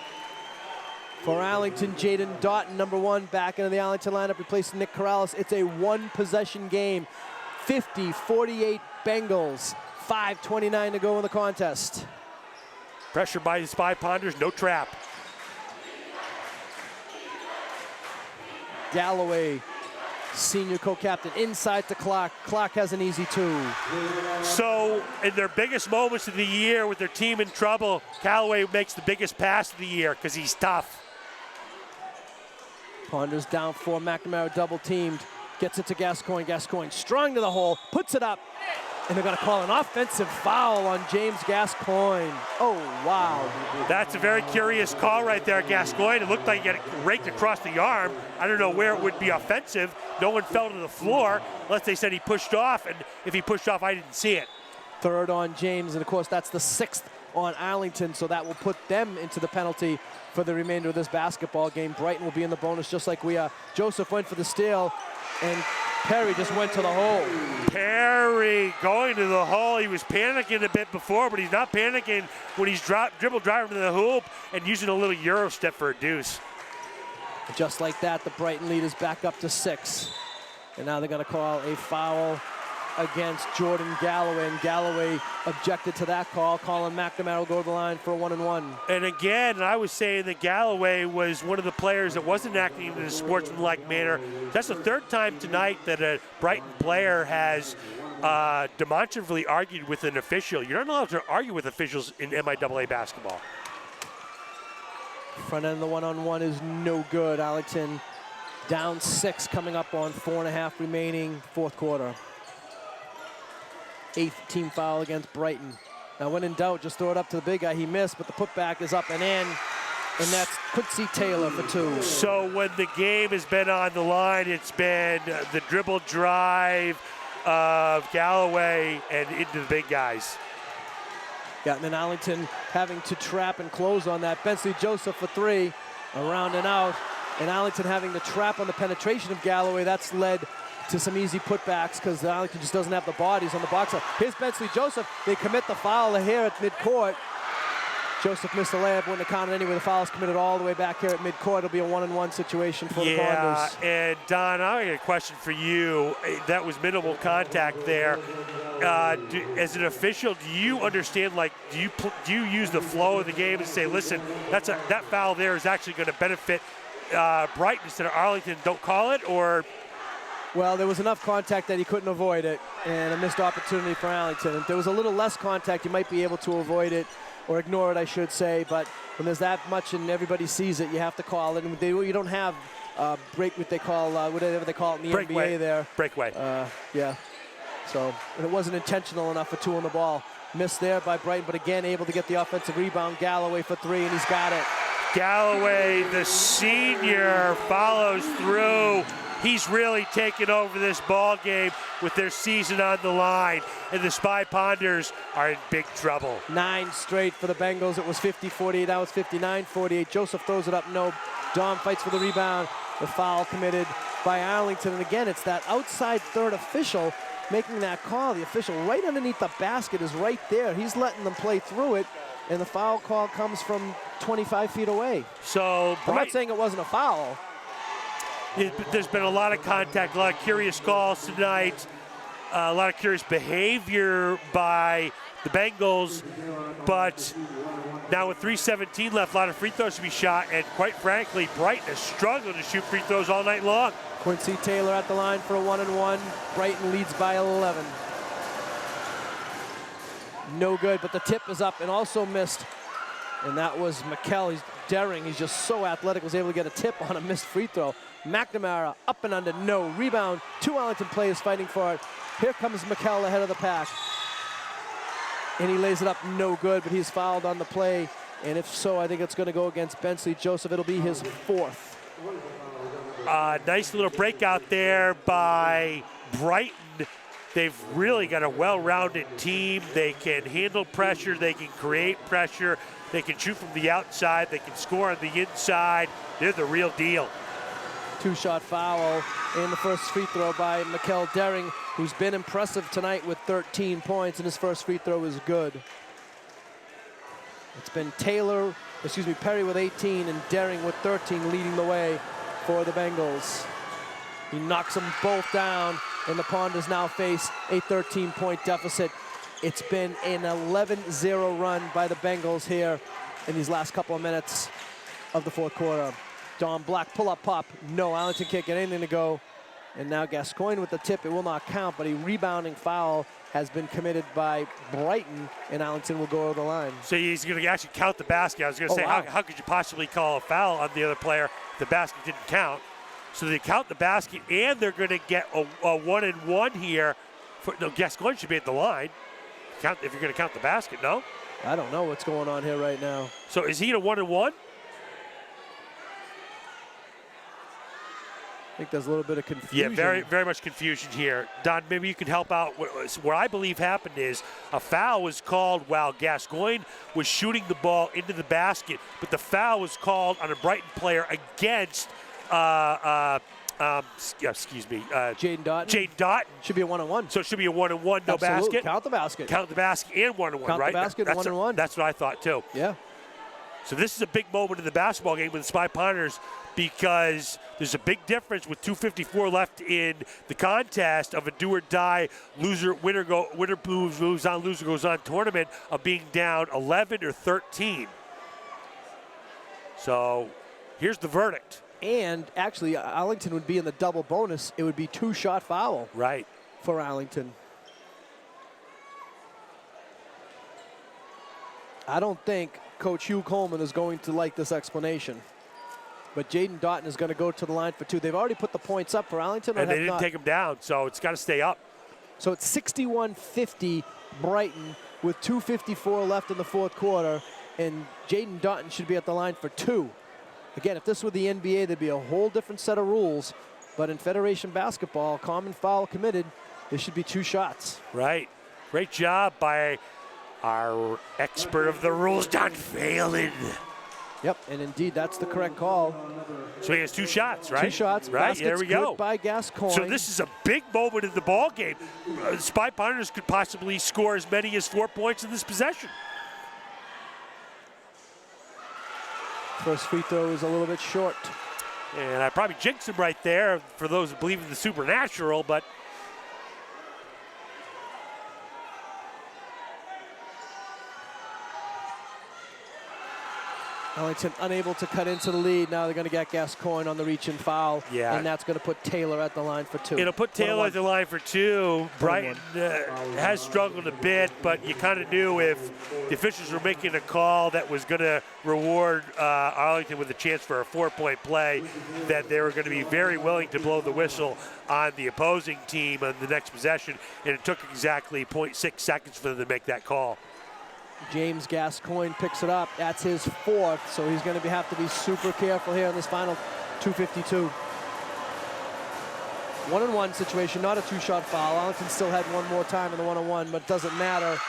For Arlington, Jaden Doughton, number 1, back into the Arlington lineup, replacing Nick Corrales. It's a one-possession game. 50-48 Bengals. 5:29 to go in the contest. Pressure by the Spy Ponders, no trap. Galloway, senior co-captain, inside to Clark. Clark has an easy 2. So, in their biggest moments of the year with their team in trouble, Galloway makes the biggest pass of the year because he's tough. Ponders down 4, McNamara double teamed. Gets it to Gascoigne. Gascoigne strong to the hole, puts it up, and they're going to call an offensive foul on James Gascoigne. Oh, wow. That's a very curious call right there, Gascoigne. It looked like he got raked across the arm. I don't know where it would be offensive. No one fell to the floor, unless they said he pushed off, and if he pushed off, I didn't see it. Third on James, and of course, that's the 6th on Arlington, so that will put them into the penalty for the remainder of this basketball game. Brighton will be in the bonus just like we are. Joseph went for the steal, and Perry just went to the hole. Perry going to the hole. He was panicking a bit before, but he's not panicking when he's dribble driving to the hoop and using a little Euro step for a deuce. Just like that, the Brighton lead is back up to 6. And now they're going to call a foul against Jordan Galloway, and Galloway objected to that call. Colin McNamara will go to the line for a 1-and-1. And again, I was saying that Galloway was one of the players that wasn't acting in a sportsmanlike manner. That's the 3rd time tonight that a Brighton player has demonstratively argued with an official. You're not allowed to argue with officials in MIAA basketball. Front end of the 1-on-1 is no good. Arlington down 6, coming up on 4.5 remaining, 4th quarter. 8th team foul against Brighton. Now, when in doubt, just throw it up to the big guy. He missed, but the putback is up and in, and that's Quincy Taylor for 2. So when the game has been on the line, it's been the dribble drive of Galloway and into the big guys. Yeah, and then Arlington having to trap and close on that. Bensley Joseph for 3, around and out, and Arlington having to trap on the penetration of Galloway. That's led to some easy putbacks because Arlington just doesn't have the bodies on the box. Here's Bensley Joseph. They commit the foul here at midcourt. Joseph missed the layup, wouldn't have counted anyway. The foul is committed all the way back here at midcourt. It'll be a 1-and-1 situation for the Ponders. Yeah, and Don, I got a question for you. That was minimal contact there. As an official, do you understand, like, do you use the flow of the game and say, listen, that foul there is actually going to benefit Brighton instead of Arlington, don't call it, or? Well, there was enough contact that he couldn't avoid it, and a missed opportunity for Arlington. If there was a little less contact, you might be able to avoid it, or ignore it, I should say. But when there's that much and everybody sees it, you have to call it. And you don't have whatever they call it in the Breakaway. NBA there. Breakaway. Yeah. So, and it wasn't intentional enough for 2 on the ball. Missed there by Brighton, but again, able to get the offensive rebound. Galloway for 3, and he's got it. Galloway, the senior, follows through. He's really taken over this ball game with their season on the line, and the Spy Ponders are in big trouble. 9 straight for the Bengals. It was 50-48. Now it's 59-48. Joseph throws it up. No. Dom fights for the rebound. The foul committed by Arlington, and again, it's that outside third official making that call. The official right underneath the basket is right there. He's letting them play through it, and the foul call comes from 25 feet away. So I'm not saying it wasn't a foul. There's been a lot of contact, a lot of curious calls tonight, a lot of curious behavior by the Bengals, but now with 3:17 left, a lot of free throws to be shot, and quite frankly, Brighton has struggled to shoot free throws all night long. Quincy Taylor at the line for a 1-and-1. Brighton leads by 11. No good, but the tip is up and also missed, and that was McKell. He's daring. He's just so athletic, was able to get a tip on a missed free throw. McNamara up and under, no. Rebound, 2 Arlington players fighting for it. Here comes McKell ahead of the pack. And he lays it up, no good, but he's fouled on the play. And if so, I think it's going to go against Bensley Joseph. It'll be his 4th. Nice little breakout there by Brighton. They've really got a well-rounded team. They can handle pressure. They can create pressure. They can shoot from the outside. They can score on the inside. They're the real deal. 2-shot foul and the first free throw by McKell Daring, who's been impressive tonight with 13 points, and his first free throw is good. It's been Perry with 18 and Daring with 13 leading the way for the Bengals. He knocks them both down, and the Ponders now face a 13-point deficit. It's been an 11-0 run by the Bengals here in these last couple of minutes of the 4th quarter. Don Black, pull-up pop. No, Arlington can't get anything to go. And now Gascoigne with the tip. It will not count, but a rebounding foul has been committed by Brighton, and Arlington will go over the line. So he's going to actually count the basket. I was going to say, wow. how could you possibly call a foul on the other player if the basket didn't count? So they count the basket, and they're going to get a 1-and-1 here. No, Gascoigne should be at the line. If you're going to count the basket, no? I don't know what's going on here right now. So is he in a 1-and-1? I think there's a little bit of confusion. Yeah, very, very much confusion here. Don, maybe you can help out. What I believe happened is a foul was called while Gascoigne was shooting the ball into the basket, but the foul was called on a Brighton player against, Jaden Doughton. Jaden Doughton. Should be a 1-on-1. So it should be a 1-and-1, no basket. Count the basket. Count the basket and 1-and-1, Count right? the basket, 1-and-1. That's what I thought, too. Yeah. So this is a big moment in the basketball game with the Spy Pioneers because there's a big difference with 2:54 left in the contest of a do-or-die winner moves on, loser goes on tournament of being down 11 or 13. So here's the verdict. And actually, Arlington would be in the double bonus. It would be 2-shot foul. Right. For Arlington. I don't think Coach Hugh Coleman is going to like this explanation. But Jaden Doughton is going to go to the line for 2. They've already put the points up for Arlington. And they didn't take him down, so it's got to stay up. So it's 61-50 Brighton with 2:54 left in the fourth quarter. And Jaden Doughton should be at the line for 2. Again, if this were the NBA, there'd be a whole different set of rules. But in Federation basketball, common foul committed, there should be 2 shots. Right. Great job by our expert of the rules, Don Phelan. Yep, and indeed, that's the correct call. So he has 2 shots, right? 2 shots. Right, there we go. By Gascoigne. So this is a big moment in the ball game. Spy Pioneers could possibly score as many as 4 points in this possession. First free throw is a little bit short. And I probably jinxed him right there for those who believe in the supernatural, but Arlington unable to cut into the lead. Now they're going to get Gascoigne on the reach and foul. Yeah. And that's going to put Taylor at the line for 2. It'll put Taylor at the line for 2. Brighton has struggled a bit, but you kind of knew if the officials were making a call that was going to reward Arlington with a chance for a 4-point play, that they were going to be very willing to blow the whistle on the opposing team on the next possession. And it took exactly 0.6 seconds for them to make that call. James Gascoigne picks it up. That's his 4th, so he's going to have to be super careful here in this final 2:52. 1-on-1 situation, not a 2-shot foul. Arlington still had one more time in the 1-on-1, but it doesn't matter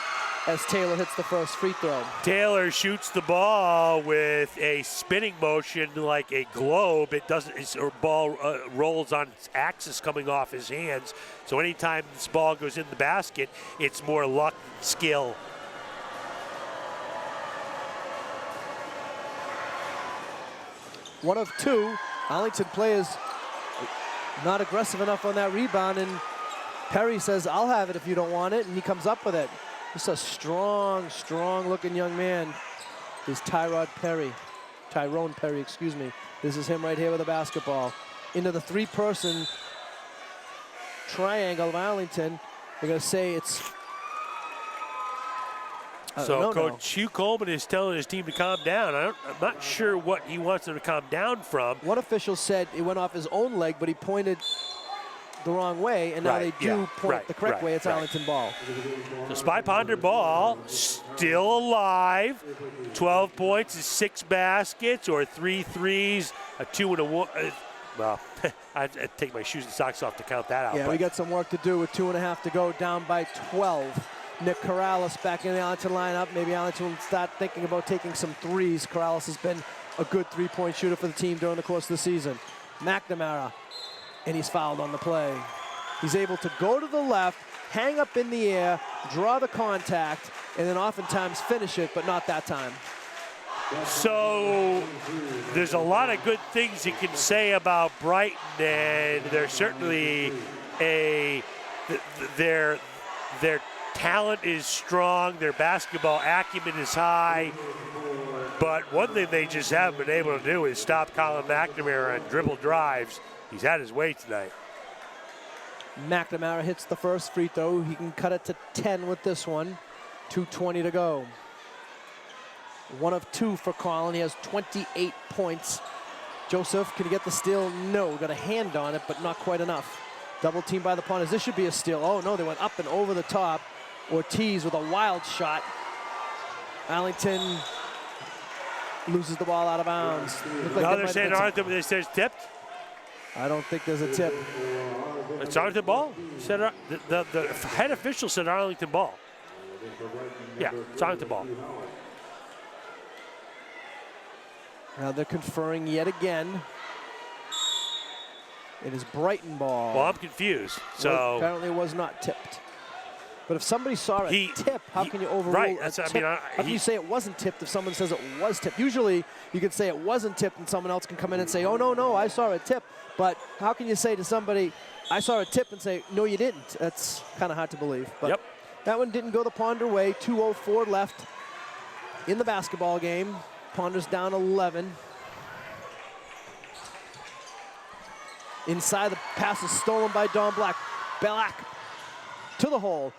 as Taylor hits the first free throw. Taylor shoots the ball with a spinning motion like a globe. It doesn't, his ball rolls on its axis coming off his hands. So anytime this ball goes in the basket, it's more luck than skill. One of 2. Arlington players not aggressive enough on that rebound, and Perry says, I'll have it if you don't want it, and he comes up with it. Just a strong, strong-looking young man is Tyrone Perry, excuse me. This is him right here with the basketball. Into the 3-person triangle of Arlington. They're going to say it's... So Coach Hugh Coleman is telling his team to calm down. I'm not sure what he wants them to calm down from. One official said it went off his own leg, but he pointed the wrong way, and now they do point the correct way. It's Arlington ball. The Spy Ponder ball still alive. 12 points is 6 baskets or 3 threes, a 2 and a 1. Well, I'd take my shoes and socks off to count that out. Yeah, we got some work to do with 2.5 to go, down by 12. Nick Corrales back in the Arlington lineup. Maybe Arlington will start thinking about taking some threes. Corrales has been a good 3-point shooter for the team during the course of the season. McNamara, and he's fouled on the play. He's able to go to the left, hang up in the air, draw the contact, and then oftentimes finish it, but not that time. So there's a lot of good things you can say about Brighton, and there's certainly their talent is strong, their basketball acumen is high, but one thing they just haven't been able to do is stop Colin McNamara and dribble drives. He's had his way tonight. McNamara hits the first free throw. He can cut it to 10 with this one. 2:20 to go. 1 of 2 for Colin. He has 28 points Joseph, can he get the steal? No, got a hand on it, but not quite enough. Double team by the Ponders. This should be a steal. Oh no, they went up and over the top. Ortiz with a wild shot. Arlington loses the ball out of bounds. Now they're saying Arlington, they say it's tipped. I don't think there's a tip. It's Arlington ball. The head official said Arlington ball. Yeah, it's Arlington ball. Now they're conferring yet again. It is Brighton ball. Well, I'm confused. So well, apparently it was not tipped. But if somebody saw a tip, how can you overrule a tip? How can you say it wasn't tipped if someone says it was tipped? Usually you could say it wasn't tipped and someone else can come in and say, oh, no, I saw a tip. But how can you say to somebody, I saw a tip and say, no, you didn't? That's kind of hard to believe. But that one didn't go the Ponder way. 2:04 left in the basketball game. Ponder's down 11. Inside, the pass is stolen by Don Black. Black to the hole.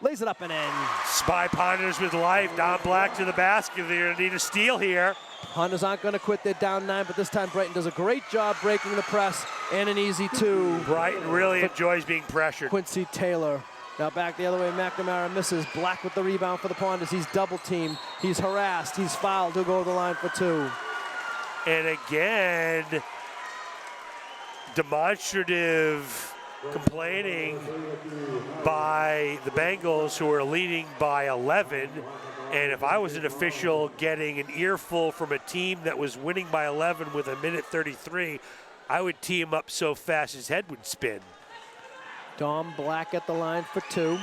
Lays it up and in. Spy Ponders with life. Don Black to the basket. They're going to need a steal here. Ponders aren't going to quit. They're down 9, but this time Brighton does a great job breaking the press and an easy 2. Brighton really enjoys being pressured. Quincy Taylor. Now back the other way. McNamara misses. Black with the rebound for the Ponders. He's double teamed. He's harassed. He's fouled. He'll go to the line for 2. And again, demonstrative complaining by the Bengals, who are leading by 11. And if I was an official getting an earful from a team that was winning by 11 with 1:33, I would tee him up so fast his head would spin. Dom Black at the line for 2.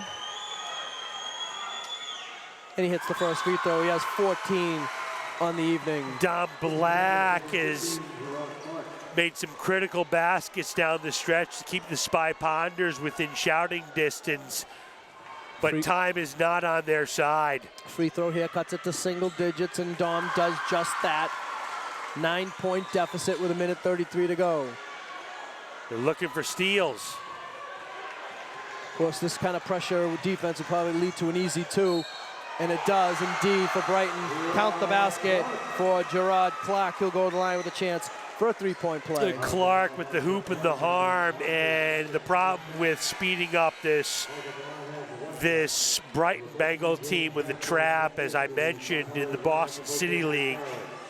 And he hits the first free throw. He has 14 on the evening. Dom Black has made some critical baskets down the stretch to keep the Spy Ponders within shouting distance, but time is not on their side. Free throw here cuts it to single digits, and Dom does just that. 9-point deficit with 1:33 to go. They're looking for steals. Of course, this kind of pressure defense will probably lead to an easy 2, and it does indeed for Brighton. Count the basket for Gerard Clark. He'll go to the line with a chance for a 3-point play. Clark with the hoop and the harm, and the problem with speeding up this Brighton Bengal team with the trap, as I mentioned in the Boston City League,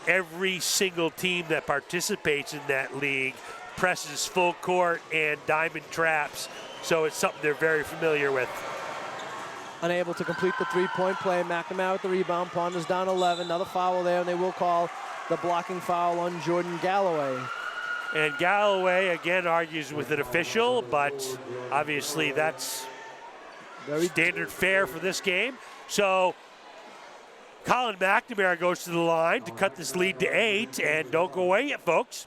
every single team that participates in that league presses full court and diamond traps, so it's something they're very familiar with. Unable to complete the 3-point play. McNamara with the rebound. Ponders down 11. Another foul there, and they will call the blocking foul on Jordan Galloway. And Galloway again argues with an official, but obviously that's very standard fare for this game. So Colin McNamara goes to the line to cut this lead to 8, and don't go away yet, folks.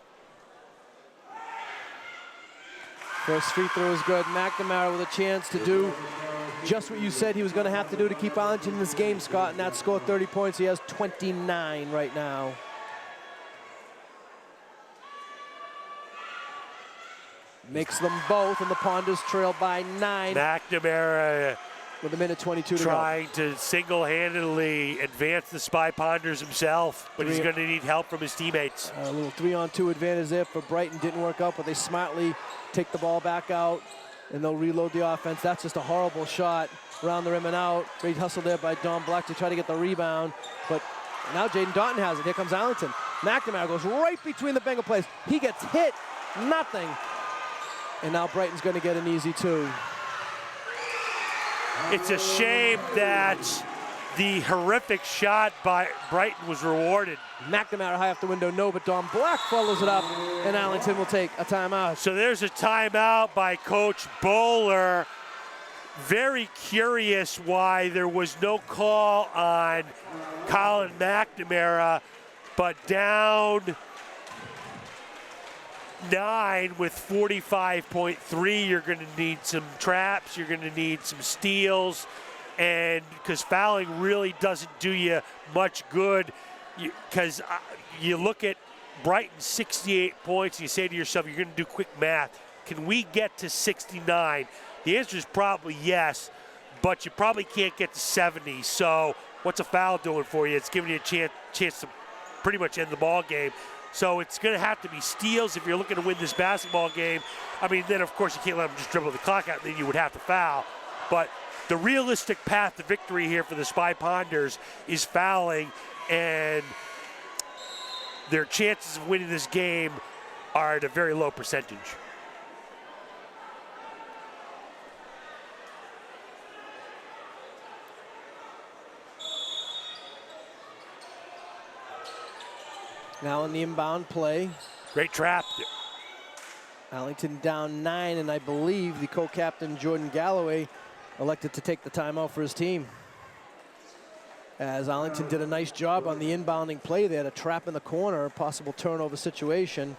First free throw is good. McNamara with a chance to do just what you said he was going to have to do to keep Arlington in this game, Scott, and that's score 30 points. He has 29 right now. Makes them both, and the Ponders trail by 9. McNamara with 1:22 to go. Trying to single-handedly advance the Spy Ponders himself, but he's going to need help from his teammates. A little 3-on-2 advantage there for Brighton. Didn't work out, but they smartly take the ball back out, and they'll reload the offense. That's just a horrible shot around the rim and out. Great hustle there by Don Black to try to get the rebound, but now Jaden Doughton has it. Here comes Arlington. McNamara goes right between the Bengal players. He gets hit, nothing. And now Brighton's going to get an easy 2. It's a shame that the horrific shot by Brighton was rewarded. McNamara high off the window, no, but Don Black follows it up, and Arlington will take a timeout. So there's a timeout by Coach Bowler. Very curious why there was no call on Colin McNamara, but down 9 with 45.3, you're going to need some traps, you're going to need some steals, and because fouling really doesn't do you much good, because you look at Brighton's 68 points, and you say to yourself, you're going to do quick math, can we get to 69? The answer is probably yes, but you probably can't get to 70, so what's a foul doing for you? It's giving you a chance to pretty much end the ball game. So it's going to have to be steals if you're looking to win this basketball game. I mean, then of course you can't let them just dribble the clock out, and then you would have to foul. But the realistic path to victory here for the Spy Ponders is fouling, and their chances of winning this game are at a very low percentage. Now in the inbound play. Great trap. Arlington down 9, and I believe the co-captain Jordan Galloway elected to take the timeout for his team. As Arlington did a nice job on the inbounding play. They had a trap in the corner, possible turnover situation.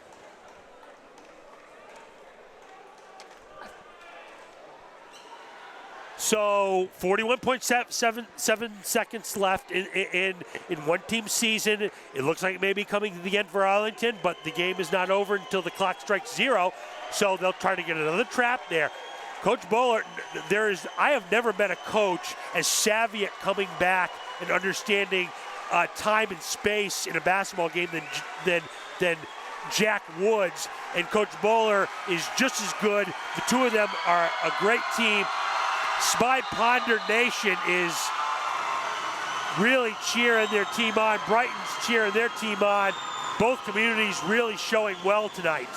So 41.77 seconds left in one team season. It looks like it may be coming to the end for Arlington, but the game is not over until the clock strikes 0. So they'll try to get another trap there. Coach Bowler, I have never met a coach as savvy at coming back and understanding time and space in a basketball game than Jack Woods. And Coach Bowler is just as good. The two of them are a great team. Spy Ponder Nation is really cheering their team on. Brighton's cheering their team on. Both communities really showing well tonight.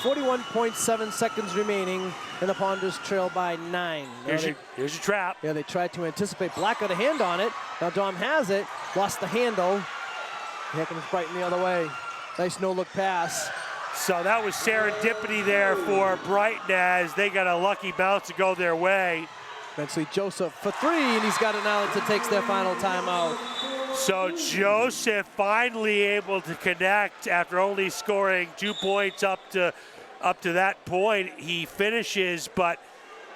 41.7 seconds remaining, and the Ponders trail by 9. Here's your trap. Yeah, they tried to anticipate. Black got a hand on it. Now Dom has it, lost the handle. Here comes Brighton the other way. Nice no-look pass. So that was serendipity there for Brighton as they got a lucky bounce to go their way. Eventually Joseph for 3, and he's got it now. It takes their final timeout. So Joseph finally able to connect after only scoring 2 points up to that point. He finishes, but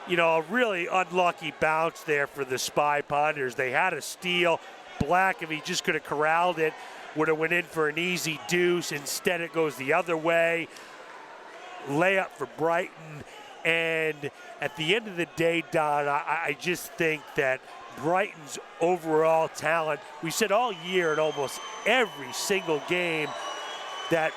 a really unlucky bounce there for the Spy Ponders. They had a steal. Black, if he just could have corralled it, would have went in for an easy deuce. Instead, it goes the other way. Layup for Brighton. And at the end of the day, Don, I just think that Brighton's overall talent, we said all year in almost every single game that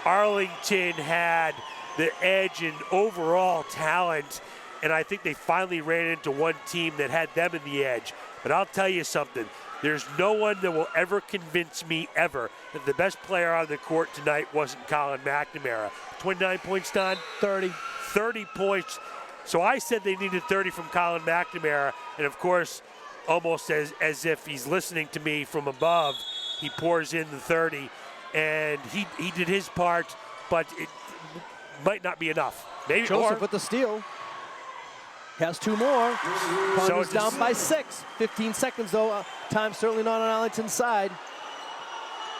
Arlington had the edge in overall talent. And I think they finally ran into one team that had them in the edge. But I'll tell you something. There's no one that will ever convince me ever that the best player on the court tonight wasn't Colin McNamara. 29 points, Don? 30. 30 points. So I said they needed 30 from Colin McNamara. And, of course, almost as if he's listening to me from above, he pours in the 30. And he did his part, but it might not be enough. Maybe Joseph with the steal. Has 2 more. Ponders down by 6. 15 seconds, though. Time certainly not on Arlington's side.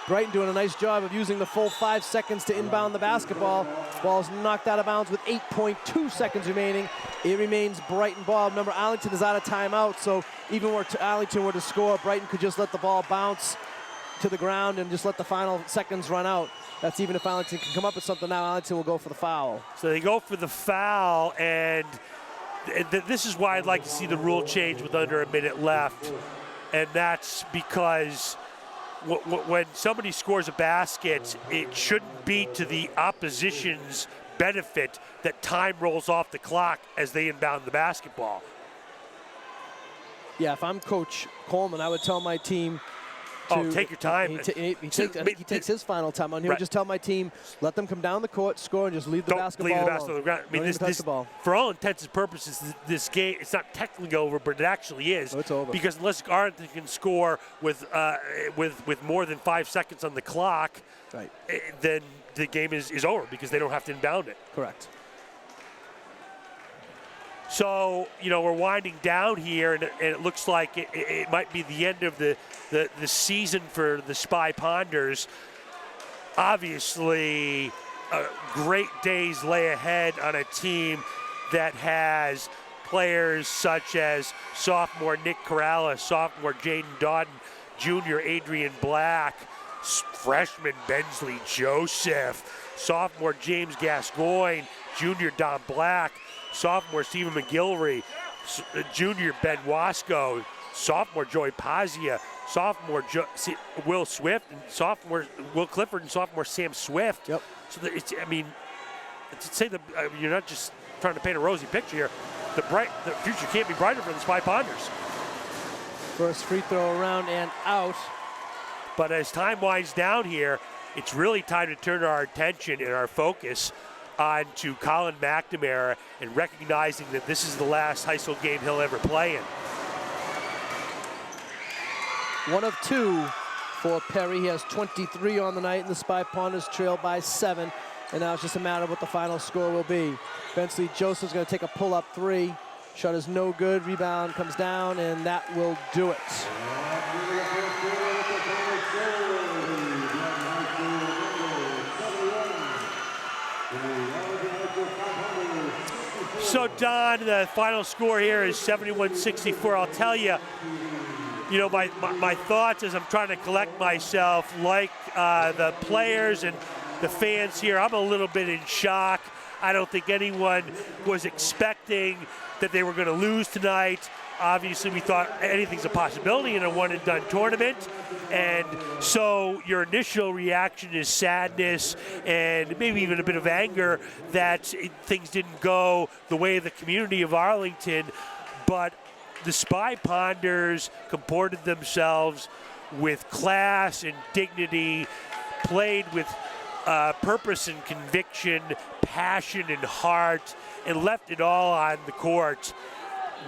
Brighton doing a nice job of using the full 5 seconds to inbound the basketball. Ball's knocked out of bounds with 8.2 seconds remaining. It remains Brighton ball. Remember, Arlington is out of timeout, so even where Arlington were to score, Brighton could just let the ball bounce to the ground and just let the final seconds run out. That's even if Arlington can come up with something now. Arlington will go for the foul. So they go for the foul, and this is why I'd like to see the rule change with under a minute left. And that's because when somebody scores a basket, it shouldn't be to the opposition's benefit that time rolls off the clock as they inbound the basketball. Yeah, if I'm Coach Coleman, I would tell my team to take your time. He takes his final time on. He would just tell my team, let them come down the court, score, and just leave the basketball alone. Leave the basketball on the ground. I mean, this, for all intents and purposes, this game, it's not technically over, but it actually is. Oh, it's over. Because unless Arlington can score with more than 5 seconds on the clock, right, then the game is over because they don't have to inbound it. Correct. So, we're winding down here, and it looks like it might be the end of the season for the Spy Ponders. Obviously, great days lay ahead on a team that has players such as sophomore Nick Corrales, sophomore Jaden Dodden, junior Adrian Black, freshman Bensley Joseph, sophomore James Gascoigne, junior Don Black, sophomore Stephen McGilvery, junior Ben Wasco, sophomore Joey Pazia, sophomore Will Swift, and sophomore Will Clifford, and sophomore Sam Swift. Yep. So you're not just trying to paint a rosy picture here. The future can't be brighter for the Spy Ponders. First free throw around and out. But as time winds down here, it's really time to turn our attention and our focus on to Colin McNamara and recognizing that this is the last high school game he'll ever play in. 1 of 2 for Perry. He has 23 on the night, and the Spy Ponders trail by 7. And now it's just a matter of what the final score will be. Bensley Joseph's going to take a pull-up 3. Shot is no good. Rebound comes down, and that will do it. So, Don, the final score here is 71-64. I'll tell you, my thoughts as I'm trying to collect myself, like the players and the fans here, I'm a little bit in shock. I don't think anyone was expecting that they were going to lose tonight. Obviously, we thought anything's a possibility in a one-and-done tournament. And so your initial reaction is sadness and maybe even a bit of anger that things didn't go the way of the community of Arlington. But the Spy Ponders comported themselves with class and dignity, played with purpose and conviction, passion and heart, and left it all on the court.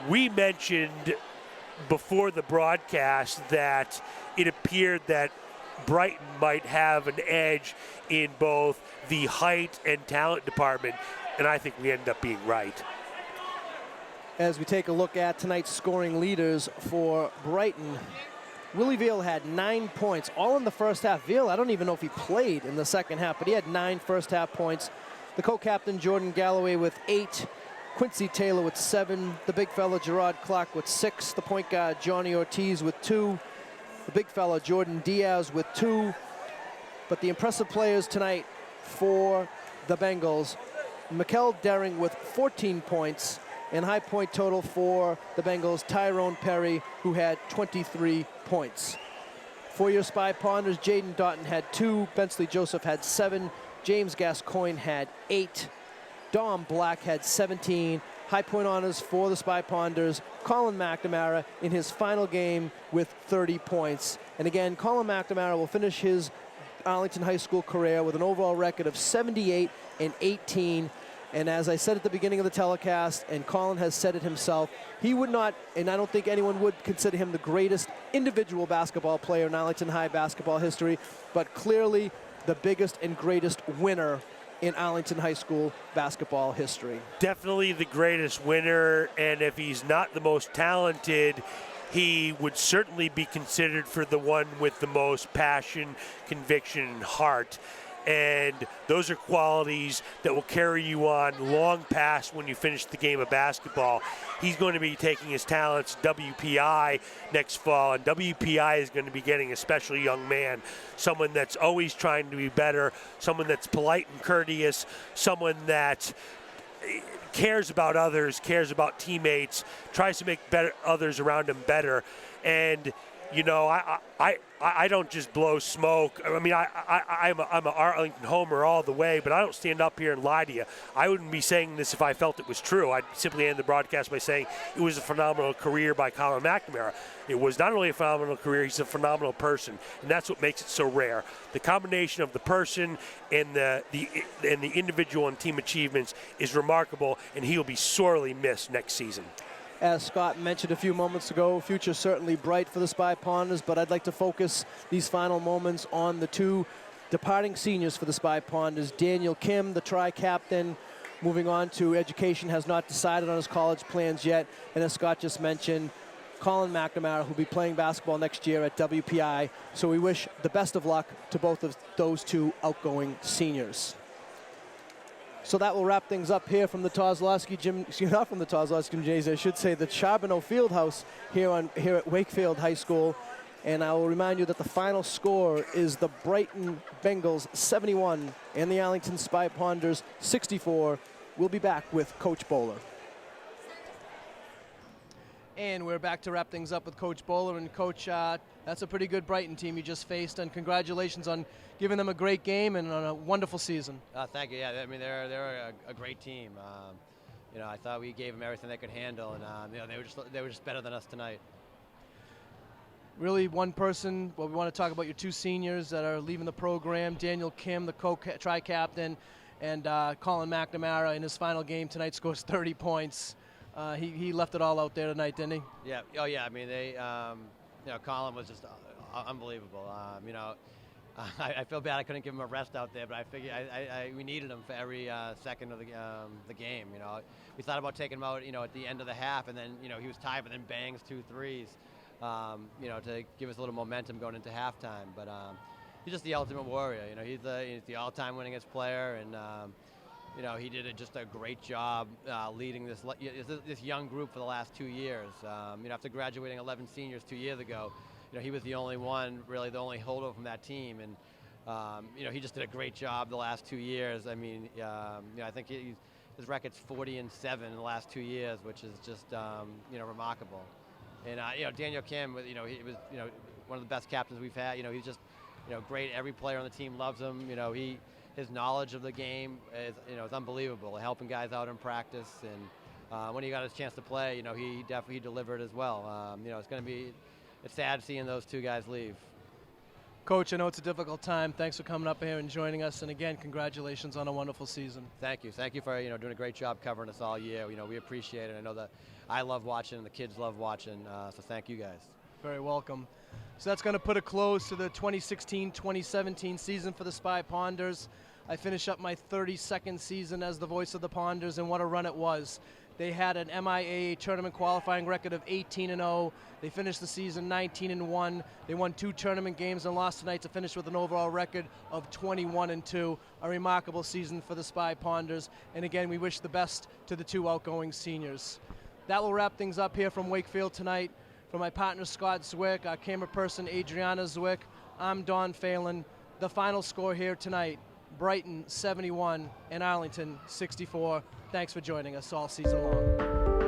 We mentioned before the broadcast that it appeared that Brighton might have an edge in both the height and talent department, and I think we ended up being right. As we take a look at tonight's scoring leaders for Brighton, Willie Veal had 9 points, all in the first half. Veal, I don't even know if he played in the second half, but he had 9 first half points. The co-captain, Jordan Galloway, with 8. Quincy Taylor with 7. The big fella, Gerard Clark, with 6. The point guard, Johnny Ortiz, with 2. The big fella, Jordan Diaz, with 2. But the impressive players tonight for the Bengals, Mikel Dering with 14 points. And high point total for the Bengals, Tyrone Perry, who had 23 points. For your Spy Ponders, Jaden Doughton had 2. Bensley Joseph had 7. James Gascoigne had 8. Dom Black had 17. High point honors for the Spy Ponders, Colin McNamara in his final game with 30 points. And again, Colin McNamara will finish his Arlington High School career with an overall record of 78-18. And as I said at the beginning of the telecast, and Colin has said it himself, he would not, and I don't think anyone would consider him the greatest individual basketball player in Arlington High basketball history, but clearly the biggest and greatest winner in Arlington High School basketball history. Definitely the greatest winner, and if he's not the most talented, he would certainly be considered for the one with the most passion, conviction, and heart. And those are qualities that will carry you on long past when you finish the game of basketball. He's going to be taking his talents WPI next fall, and WPI is going to be getting a special young man, someone that's always trying to be better, someone that's polite and courteous, someone that cares about others, cares about teammates, tries to make others around him better. And I don't just blow smoke. I mean, I'm an Arlington homer all the way, but I don't stand up here and lie to you. I wouldn't be saying this if I felt it was true. I'd simply end the broadcast by saying it was a phenomenal career by Colin McNamara. It was not only a phenomenal career, he's a phenomenal person, and that's what makes it so rare. The combination of the person and the individual and team achievements is remarkable, and he'll be sorely missed next season. As Scott mentioned a few moments ago, future certainly bright for the Spy Ponders, but I'd like to focus these final moments on the 2 departing seniors for the Spy Ponders. Daniel Kim, the tri-captain, moving on to education, has not decided on his college plans yet. And as Scott just mentioned, Colin McNamara, who'll be playing basketball next year at WPI. So we wish the best of luck to both of those 2 outgoing seniors. So that will wrap things up here from the Kozlowski Gym, not from the Kozlowski Gymnasium, I should say the Charbonneau Fieldhouse here at Wakefield High School. And I will remind you that the final score is the Brighton Bengals 71 and the Arlington Spy Ponders 64. We'll be back with Coach Bowler. And we're back to wrap things up with Coach Bowler. And Coach, that's a pretty good Brighton team you just faced, and congratulations on giving them a great game and on a wonderful season. Thank you. Yeah, I mean they're a great team. I thought we gave them everything they could handle, and they were just better than us tonight. Really, one person. Well, we want to talk about your two seniors that are leaving the program: Daniel Kim, the tri-captain, and Colin McNamara in his final game tonight scores 30 points. He left it all out there tonight, didn't he? Yeah. Oh, yeah. I mean, Colin was just unbelievable. I feel bad I couldn't give him a rest out there, but I figured we needed him for every second of the game. We thought about taking him out, at the end of the half, and then, he was tired, but then bangs 2 threes, to give us a little momentum going into halftime. But he's just the ultimate warrior. He's the all-time winningest player, and he did just a great job leading this young group for the last 2 years. After graduating 11 seniors 2 years ago, he was the only one, really the only holdover from that team, and he just did a great job the last 2 years. I mean, I think his record's 40-7 in the last 2 years, which is just remarkable. And Daniel Kim, he was one of the best captains we've had. He's just great. Every player on the team loves him. His knowledge of the game is unbelievable. Helping guys out in practice, and when he got his chance to play, he definitely delivered as well. It's sad seeing those 2 guys leave. Coach, I know it's a difficult time. Thanks for coming up here and joining us, and again, congratulations on a wonderful season. Thank you for doing a great job covering us all year. We appreciate it. I know that I love watching, and the kids love watching. So thank you guys. Very welcome. So that's going to put a close to the 2016-2017 season for the Spy Ponders. I finish up my 32nd season as the voice of the Ponders, and what a run it was. They had an MIAA tournament qualifying record of 18-0. They finished the season 19-1. They won 2 tournament games and lost tonight to finish with an overall record of 21-2. A remarkable season for the Spy Ponders. And again, we wish the best to the 2 outgoing seniors. That will wrap things up here from Wakefield tonight. For my partner Scott Zwick, our camera person Adriana Zwick, I'm Don Phelan. The final score here tonight: Brighton 71 and Arlington 64. Thanks for joining us all season long.